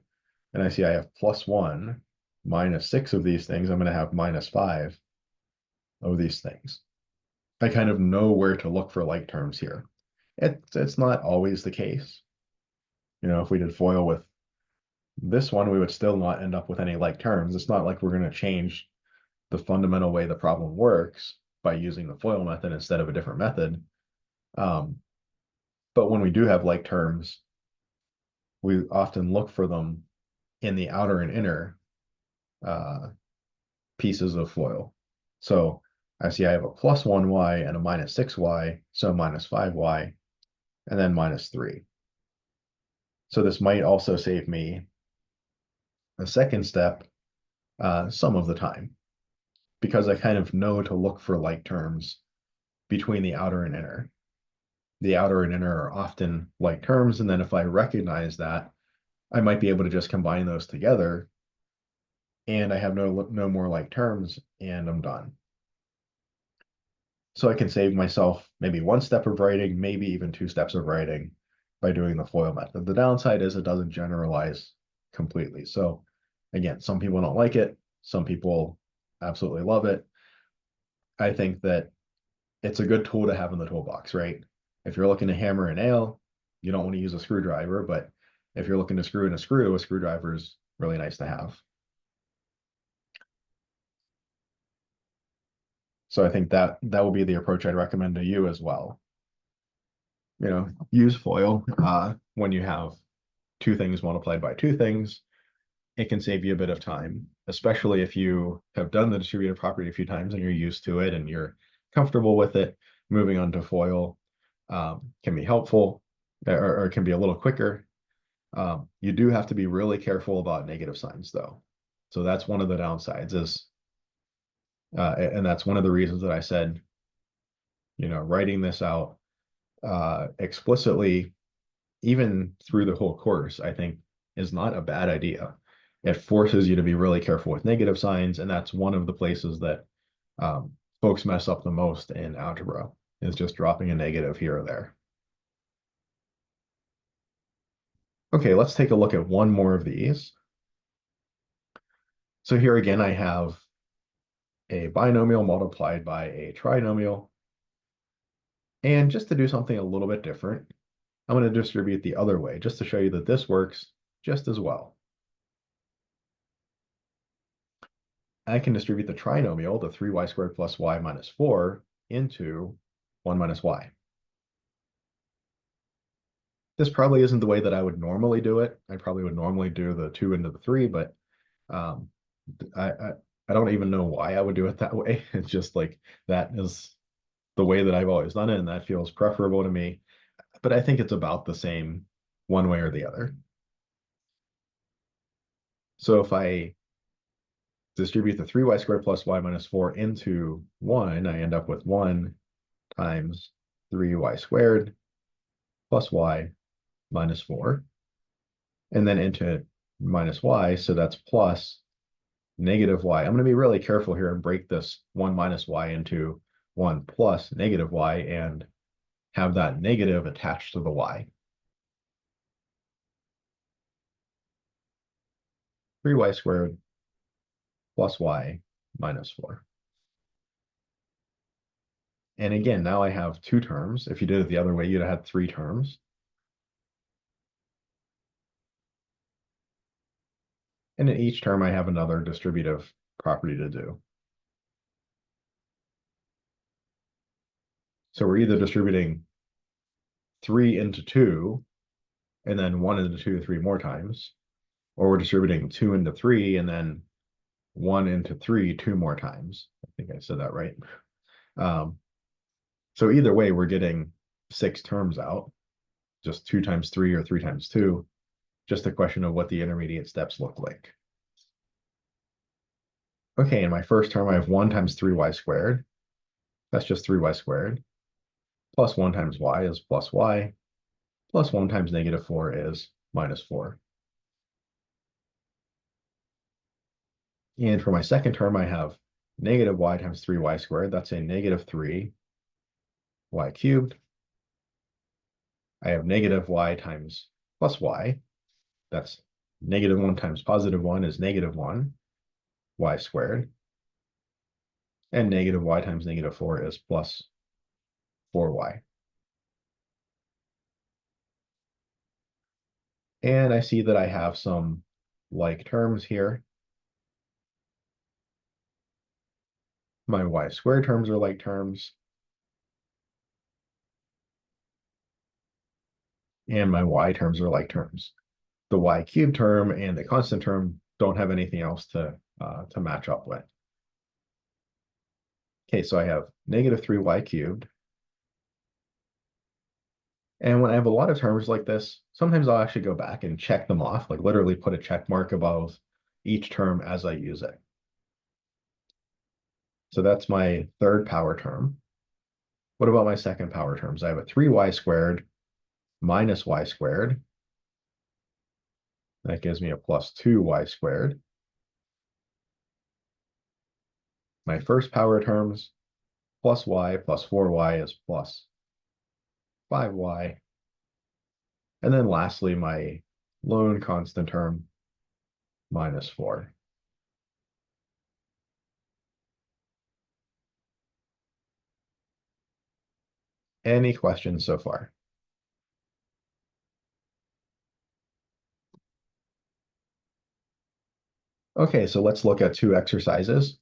And I see I have +1 -6 of these things. I'm going to have -5 of these things. I kind of know where to look for like terms here. It's not always the case. If we did FOIL with this one, we would still not end up with any like terms. It's not like we're going to change the fundamental way the problem works by using the FOIL method instead of a different method. But when we do have like terms, we often look for them in the outer and inner pieces of FOIL. So I see I have a plus 1y and a minus 6y, so minus 5y, and then minus 3. So this might also save me a second step some of the time, because I kind of know to look for like terms between the outer and inner. The outer and inner are often like terms, and then if I recognize that, I might be able to just combine those together, and I have no more like terms, and I'm done. So I can save myself maybe one step of writing, maybe even 2 steps of writing by doing the FOIL method. The downside is it doesn't generalize completely. So again, some people don't like it. Some people absolutely love it. I think that it's a good tool to have in the toolbox, right? If you're looking to hammer a nail, you don't want to use a screwdriver, but if you're looking to screw in a screwdriver is really nice to have. So I think that will be the approach I'd recommend to you as well. Use FOIL when you have two things multiplied by two things. It can save you a bit of time, especially if you have done the distributive property a few times and you're used to it and you're comfortable with it. Moving on to FOIL can be helpful, or can be a little quicker. You do have to be really careful about negative signs, though. So that's one of the downsides and that's one of the reasons that I said, writing this out explicitly, even through the whole course, I think is not a bad idea. It forces you to be really careful with negative signs, and that's one of the places that folks mess up the most in algebra, is just dropping a negative here or there. Okay, let's take a look at one more of these. So here again, I have a binomial multiplied by a trinomial. And just to do something a little bit different, I'm going to distribute the other way, just to show you that this works just as well. I can distribute the trinomial, the 3y squared plus y minus 4, into 1 minus y. This probably isn't the way that I would normally do it. I probably would normally do the 2 into the 3, but um, I don't even know why I would do it that way. It's just like that is the way that I've always done it, and that feels preferable to me. But I think it's about the same one way or the other. So if I distribute the 3y squared plus y minus 4 into 1, I end up with 1 times 3y squared plus y minus 4. And then into minus y, so that's plus negative y. I'm going to be really careful here and break this 1 minus y into 1 plus negative y and have that negative attached to the y. 3y squared plus y minus 4. And again, now I have two terms. If you did it the other way, you'd have had three terms. And in each term, I have another distributive property to do. So we're either distributing 3 into 2, and then 1 into 2 3 more times, or we're distributing 2 into 3, and then 1 into 3 2 more times. I think I said that right. So either way, we're getting 6 terms out, just 2 times 3 or 3 times 2, just a question of what the intermediate steps look like. Okay, in my first term, I have 1 times 3y squared. That's just 3y squared. Plus 1 times y is plus y. Plus 1 times negative 4 is minus 4. And for my second term, I have negative y times 3y squared. That's a negative 3y cubed. I have negative y times plus y. That's negative 1 times positive 1 is negative 1 y squared. And negative y times negative 4 is plus 4y. And I see that I have some like terms here. My y squared terms are like terms. And my y terms are like terms. The y cubed term and the constant term don't have anything else to match up with. Okay, so I have negative 3y cubed. And when I have a lot of terms like this, sometimes I'll actually go back and check them off, like literally put a check mark above each term as I use it. So that's my third power term. What about my second power terms? I have a 3y squared minus y squared. That gives me a plus 2y squared. My first power terms, plus y plus 4y is plus 5y. And then lastly, my lone constant term, minus 4. Any questions so far? Okay, so let's look at two exercises.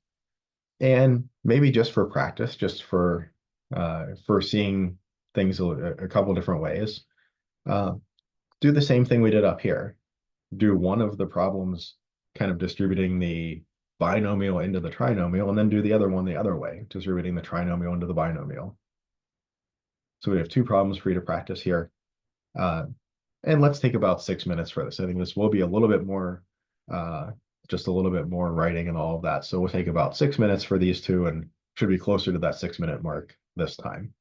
And maybe just for practice, just for seeing things a couple different ways, uh, do the same thing we did up here. Do one of the problems kind of distributing the binomial into the trinomial, and then do the other one the other way, distributing the trinomial into the binomial. So we have two problems for you to practice here. Uh, and let's take about 6 minutes for this. I think this will be a little bit more, uh, just a little bit more writing and all of that. So we'll take about 6 minutes for these two and should be closer to that 6 minute mark this time.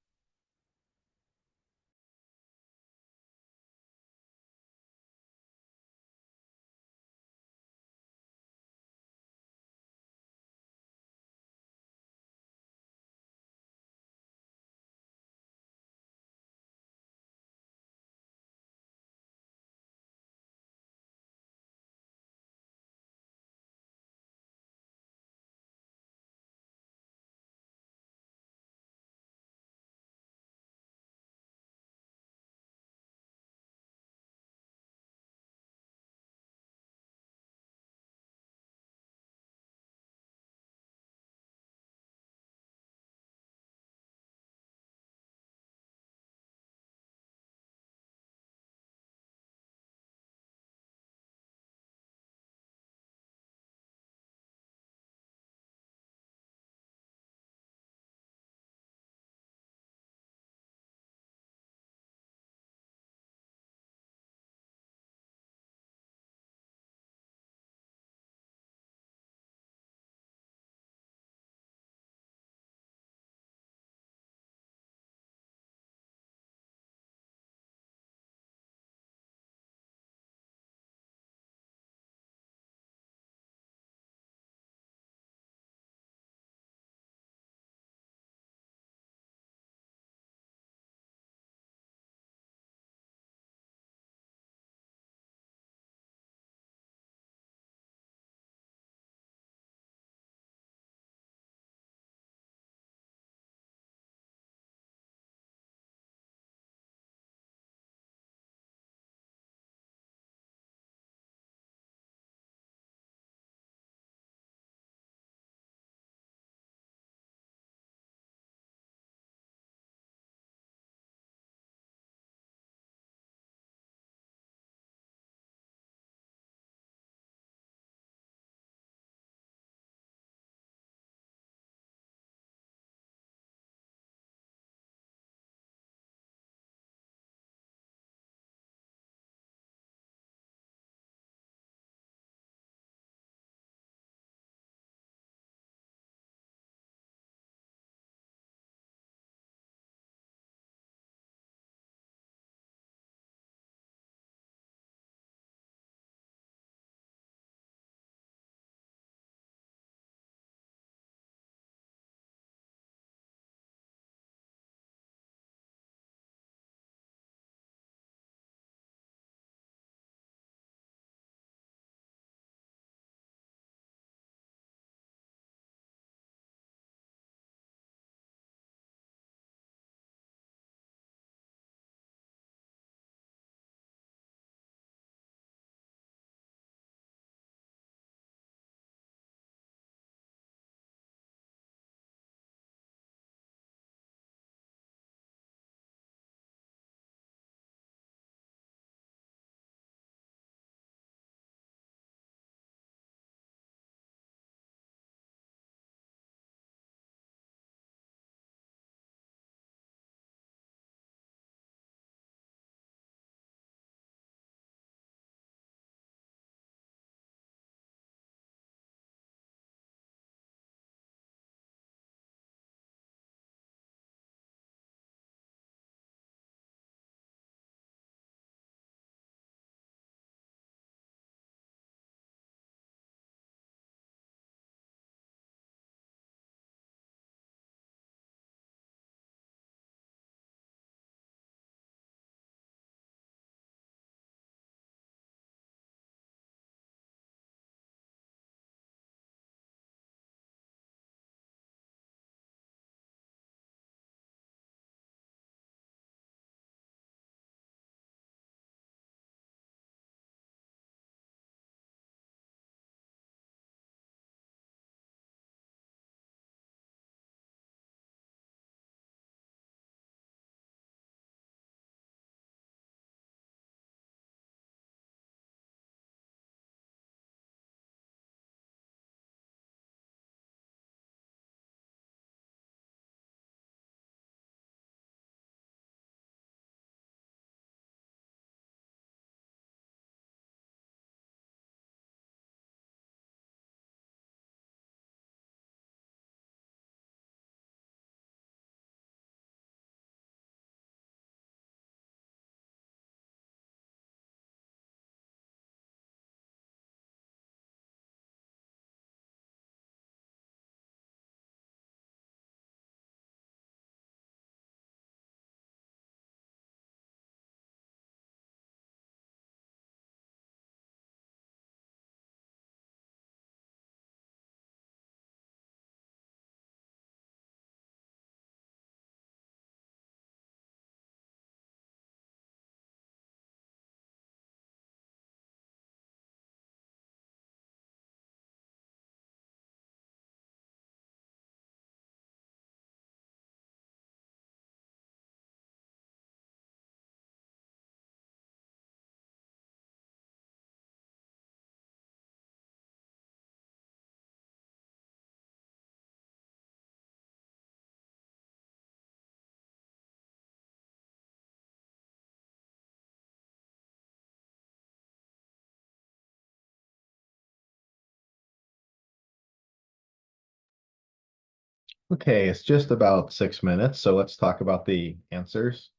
Okay, it's just about 6 minutes, so let's talk about the answers.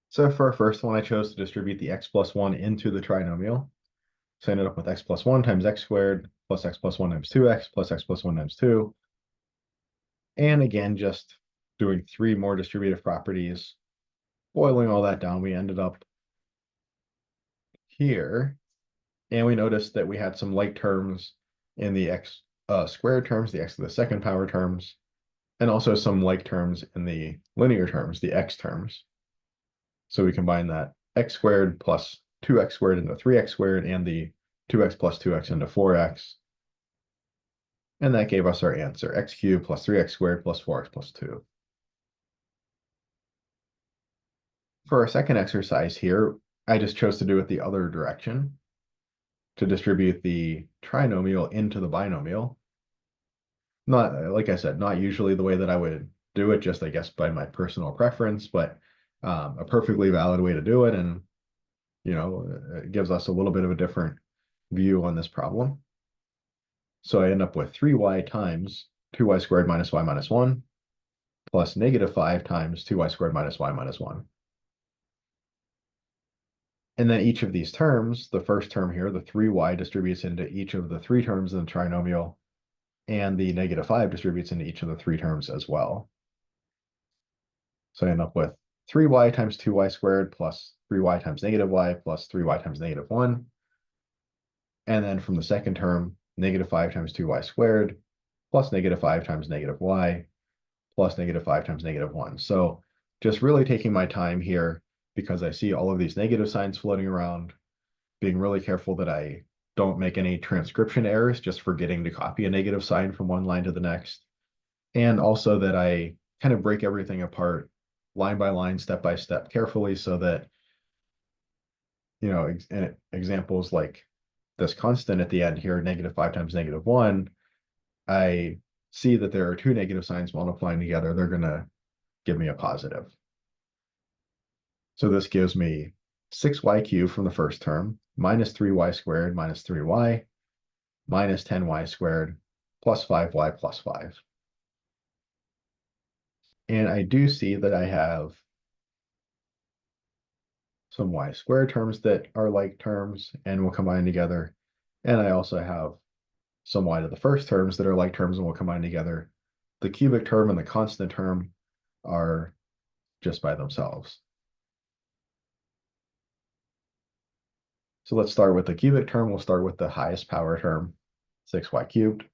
So for our first one, I chose to distribute the x plus 1 into the trinomial. So I ended up with x plus 1 times x squared plus x plus 1 times 2x plus x plus 1 times 2. And again, just doing 3 more distributive properties, boiling all that down, we ended up here. And we noticed that we had some like terms in the x squared terms, the x to the second power terms, and also some like terms in the linear terms, the x terms. So we combine that x squared plus 2x squared into 3x squared and the 2x plus 2x into 4x. And that gave us our answer, x cubed plus 3x squared plus 4x plus 2. For our second exercise here, I just chose to do it the other direction to distribute the trinomial into the binomial. Not, like I said, not usually the way that I would do it, just I guess by my personal preference, but a perfectly valid way to do it. And, it gives us a little bit of a different view on this problem. So I end up with 3y times 2y squared minus y minus 1 plus negative 5 times 2y squared minus y minus 1. And then each of these terms, the first term here, the 3y distributes into each of the 3 terms in the trinomial, and the negative 5 distributes into each of the 3 terms as well. So I end up with 3y times 2y squared plus 3y times negative y plus 3y times negative 1. And then from the second term, negative 5 times 2y squared plus negative 5 times negative y plus negative 5 times negative 1. So just really taking my time here because I see all of these negative signs floating around, being really careful that I don't make any transcription errors, just forgetting to copy a negative sign from one line to the next. And also that I kind of break everything apart line by line, step by step carefully so that, examples like this constant at the end here, negative 5 times negative 1, I see that there are 2 negative signs multiplying together. They're going to give me a positive. So this gives me 6y cubed from the first term, minus 3y squared minus 3y, minus 10y squared, plus 5y plus 5. And I do see that I have some y squared terms that are like terms and will combine together. And I also have some y to the first terms that are like terms and will combine together. The cubic term and the constant term are just by themselves. So let's start with the cubic term. We'll start with the highest power term, 6y cubed.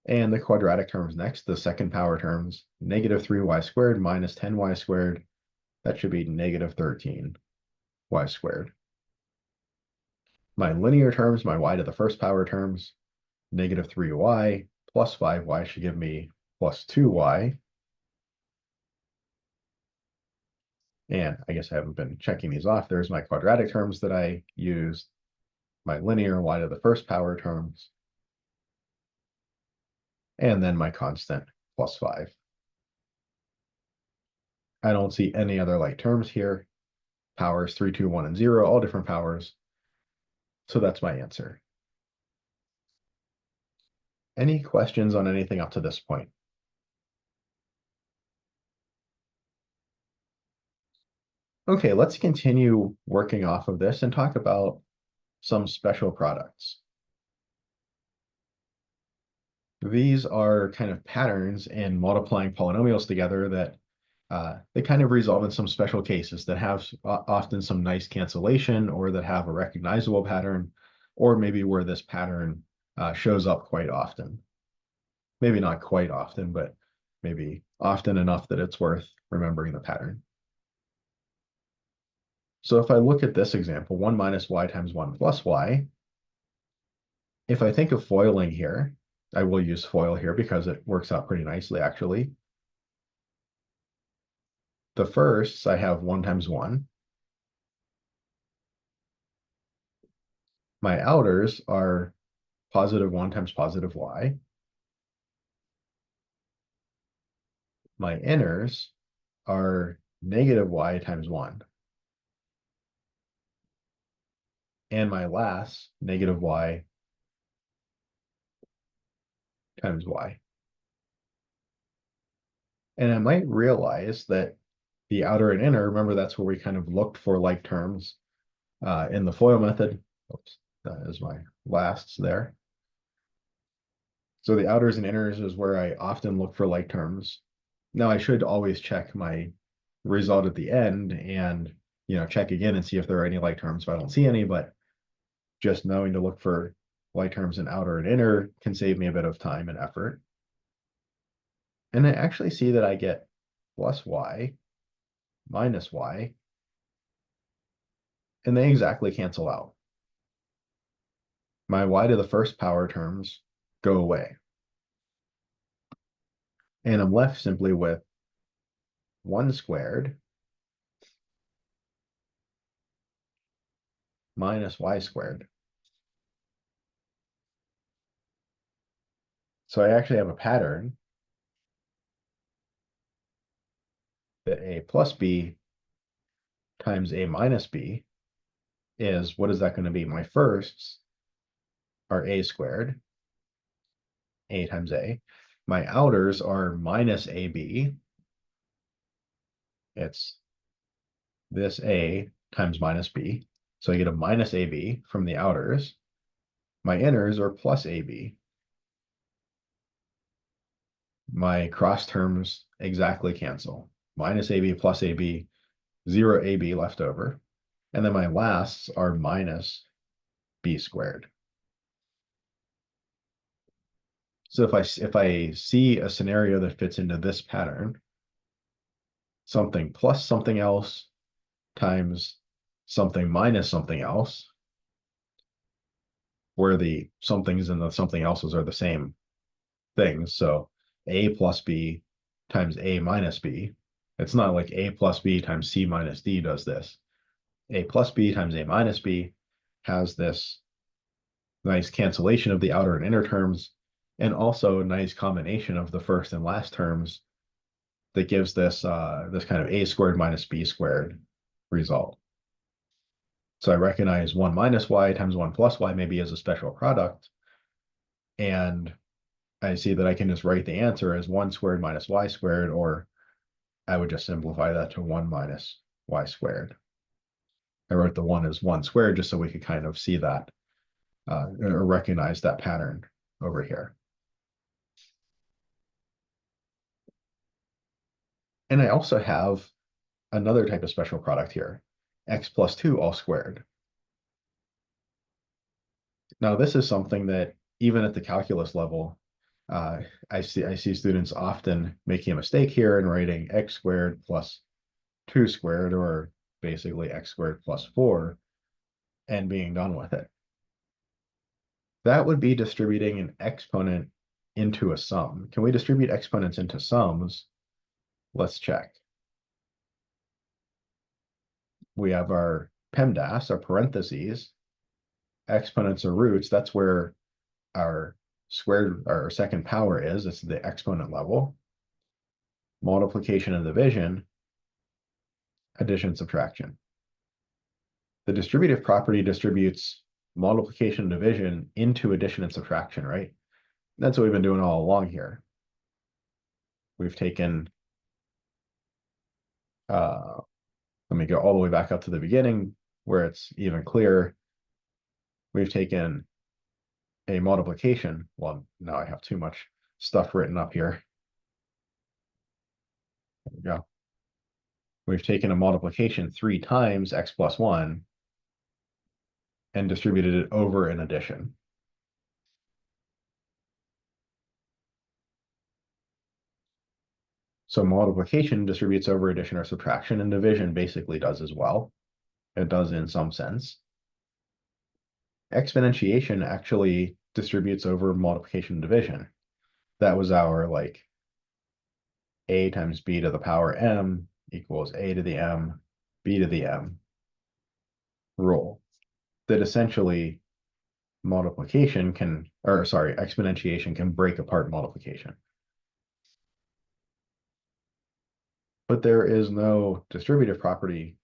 And the quadratic terms next, the second power terms, negative 3y squared minus 10y squared. That should be negative 13y squared. My linear terms, my y to the first power terms, negative 3y plus 5y should give me plus 2y. And I guess I haven't been checking these off. There's my quadratic terms that I used, my linear y to the first power terms, and then my constant plus 5. I don't see any other like terms here. Powers 3, 2, 1, and 0, all different powers. So that's my answer. Any questions on anything up to this point? Okay, let's continue working off of this and talk about some special products. These are kind of patterns in multiplying polynomials together that they kind of resolve in some special cases that have often some nice cancellation or that have a recognizable pattern, or maybe where this pattern shows up quite often. Maybe not quite often, but maybe often enough that it's worth remembering the pattern. So if I look at this example, 1 minus y times 1 plus y, if I think of foiling here, I will use FOIL here because it works out pretty nicely, actually. The firsts, I have 1 times 1. My outers are positive 1 times positive y. My inners are negative y times 1. And my last, negative y times y. And I might realize that the outer and inner, remember that's where we kind of looked for like terms in the FOIL method. Oops, that is my lasts there. So the outers and inners is where I often look for like terms. Now I should always check my result at the end and check again and see if there are any like terms if I don't see any, but just knowing to look for like terms in outer and inner can save me a bit of time and effort. And I actually see that I get plus y minus y, and they exactly cancel out. My y to the first power terms go away. And I'm left simply with 1 squared minus y squared. So I actually have a pattern that a plus b times a minus b is, what is that going to be? My firsts are a squared, a times a. My outers are minus ab. It's this a times minus b. So I get a minus ab from the outers. My inners are plus ab. My cross terms exactly cancel. Minus ab plus ab, 0 ab left over. And then my lasts are minus b squared. So if I see a scenario that fits into this pattern, something plus something else times something minus something else, where the somethings and the something else's are the same things. So a plus b times a minus b. It's not like a plus b times c minus d does this. A plus b times a minus b has this nice cancellation of the outer and inner terms, and also a nice combination of the first and last terms that gives this this kind of a squared minus b squared result. So I recognize 1 minus y times 1 plus y maybe as a special product, and I see that I can just write the answer as 1 squared minus y squared, or I would just simplify that to 1 minus y squared. I wrote the 1 as 1 squared just so we could kind of see that or recognize that pattern over here. And I also have another type of special product here, x plus 2 all squared. Now, this is something that even at the calculus level, I see students often making a mistake here and writing x squared plus 2 squared, or basically x squared plus 4, and being done with it. That would be distributing an exponent into a sum. Can we distribute exponents into sums? Let's check. We have our PEMDAS, our parentheses, exponents are roots. That's where our second power is. It's the exponent level. Multiplication and division, addition, subtraction. The distributive property distributes multiplication and division into addition and subtraction, right? That's what we've been doing all along here. We've taken, let me go all the way back up to the beginning where it's even clearer. We've taken a multiplication. Well, now I have too much stuff written up here. There we go. We've taken a multiplication 3 times x plus 1 and distributed it over an addition. So multiplication distributes over addition or subtraction, and division basically does as well. It does in some sense. Exponentiation actually distributes over multiplication and division. That was our like a times b to the power m equals a to the m, b to the m rule. That essentially exponentiation can break apart multiplication. But there is no distributive property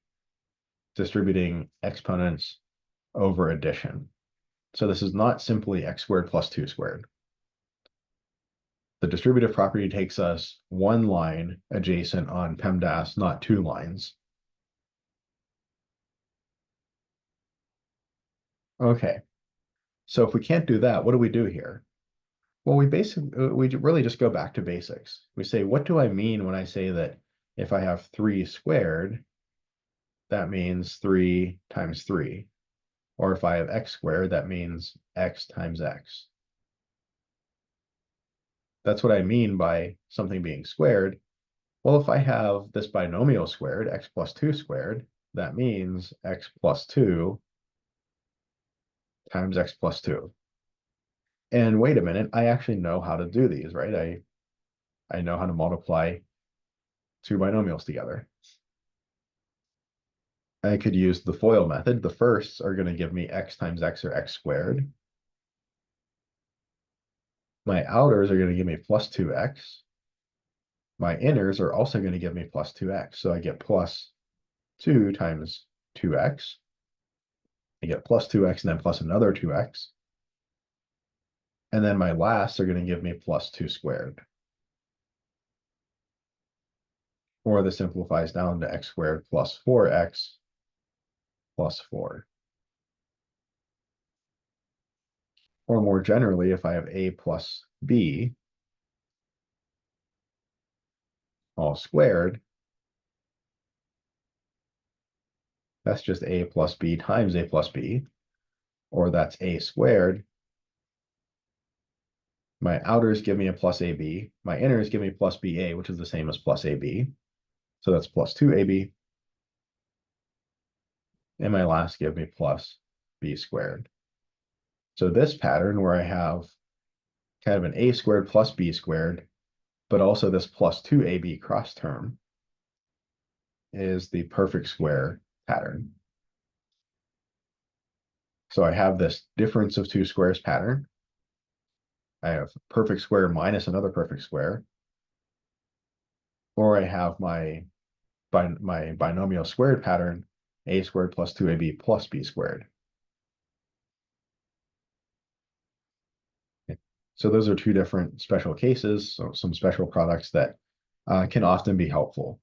distributing exponents over addition. So this is not simply x squared plus 2 squared. The distributive property takes us one line adjacent on PEMDAS, not two lines. Okay, so if we can't do that, what do we do here? Well, we really just go back to basics. We say, what do I mean when I say that if I have 3 squared, that means 3 times 3. Or if I have x squared, that means x times x. That's what I mean by something being squared. Well, if I have this binomial squared, x plus 2 squared, that means x plus 2 times x plus 2. And wait a minute, I actually know how to do these, right? I know how to multiply two binomials together. I could use the FOIL method. The firsts are going to give me x times x, or x squared. My outers are going to give me plus 2x. My inners are also going to give me plus 2x. So I get plus 2 times 2x. I get plus 2x and then plus another 2x. And then my lasts are going to give me plus 2 squared. Or this simplifies down to x squared plus 4x plus 4. Or more generally, if I have a plus b all squared, that's just a plus b times a plus b, or that's a squared. My outers give me a plus ab. My inners give me plus ba, which is the same as plus ab. So that's plus 2ab. And my last give me plus b squared. So this pattern where I have kind of an a squared plus b squared, but also this plus 2ab cross term, is the perfect square pattern. So I have this difference of two squares pattern. I have perfect square minus another perfect square. Or I have my binomial squared pattern, a squared plus 2ab plus b squared. So those are two different special cases, so some special products that can often be helpful.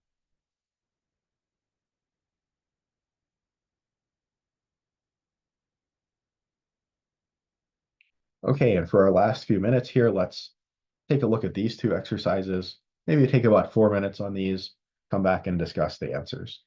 Okay, and for our last few minutes here, let's take a look at these two exercises. Maybe take about 4 minutes on these, come back and discuss the answers.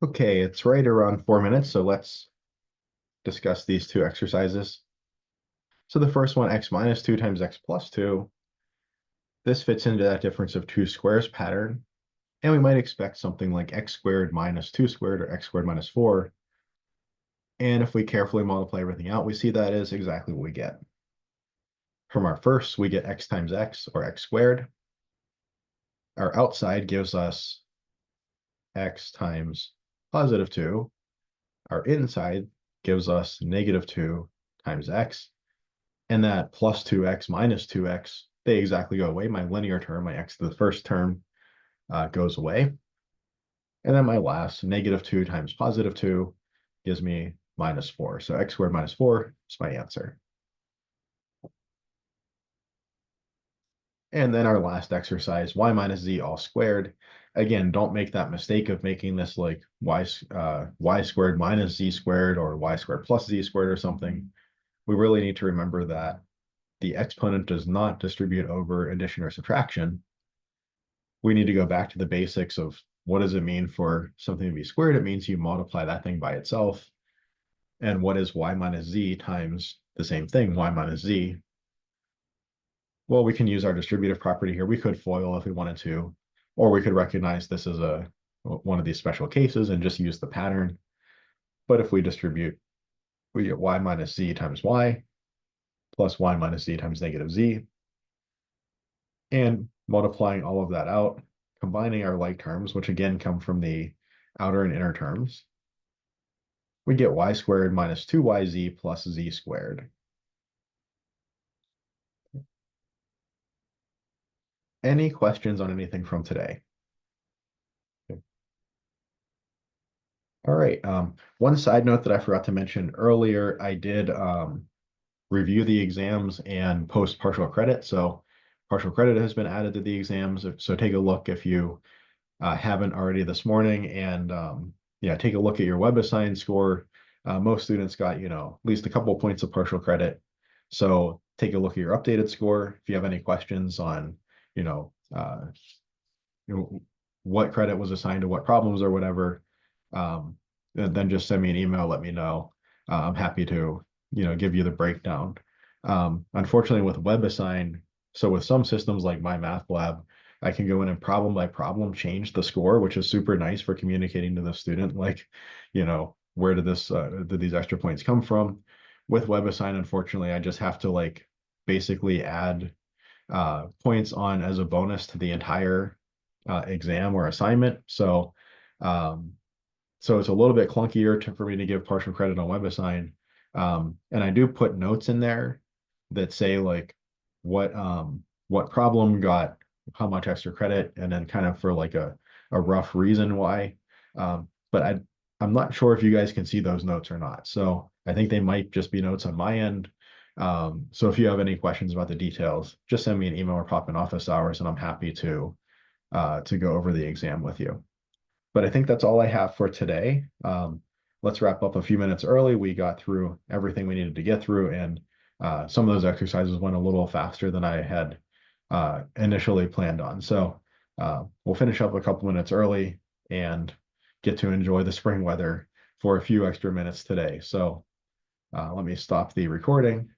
Okay, it's right around 4 minutes, so let's discuss these two exercises. So the first one, x minus 2 times x plus 2. This fits into that difference of two squares pattern. And we might expect something like x squared minus 2 squared or x squared minus 4. And if we carefully multiply everything out, we see that is exactly what we get. From our first, we get x times x, or x squared. Our outside gives us x times positive 2. Our inside gives us negative 2 times x. And that plus 2x minus 2x, they exactly go away. My linear term, my x to the first term, goes away. And then my last, negative 2 times positive 2, gives me minus 4. So x squared minus 4 is my answer. And then our last exercise, y minus z all squared. Again, don't make that mistake of making this like y squared minus z squared or y squared plus z squared or something. We really need to remember that the exponent does not distribute over addition or subtraction. We need to go back to the basics of what does it mean for something to be squared? It means you multiply that thing by itself. And what is y minus z times the same thing, y minus z? Well, we can use our distributive property here. We could FOIL if we wanted to, or we could recognize this as one of these special cases and just use the pattern. But if we distribute, we get y minus z times y plus y minus z times negative z. And multiplying all of that out, combining our like terms, which again come from the outer and inner terms, we get y squared minus 2yz plus z squared. Any questions on anything from today? All right. One side note that I forgot to mention earlier, I did review the exams and post partial credit. So partial credit has been added to the exams. So take a look if you haven't already this morning, and yeah, take a look at your WebAssign score. Most students got, at least a couple points of partial credit. So take a look at your updated score. If you have any questions on, you know, uh, what credit was assigned to what problems or whatever, then just send me an email, let me know. I'm happy to, give you the breakdown. Unfortunately, with WebAssign, so with some systems like my math lab, I can go in and problem by problem change the score, which is super nice for communicating to the student, like, where did these extra points come from? With WebAssign, unfortunately, I just have to like basically add points on as a bonus to the entire exam or assignment. So it's a little bit clunkier for me to give partial credit on WebAssign. And I do put notes in there that say like what problem got how much extra credit, and then kind of for like a rough reason why. But I'm not sure if you guys can see those notes or not. So I think they might just be notes on my end. So if you have any questions about the details, just send me an email or pop in office hours, and I'm happy to go over the exam with you. But I think that's all I have for today. Let's wrap up a few minutes early. We got through everything we needed to get through, and some of those exercises went a little faster than I had initially planned on. So we'll finish up a couple minutes early and get to enjoy the spring weather for a few extra minutes today. So let me stop the recording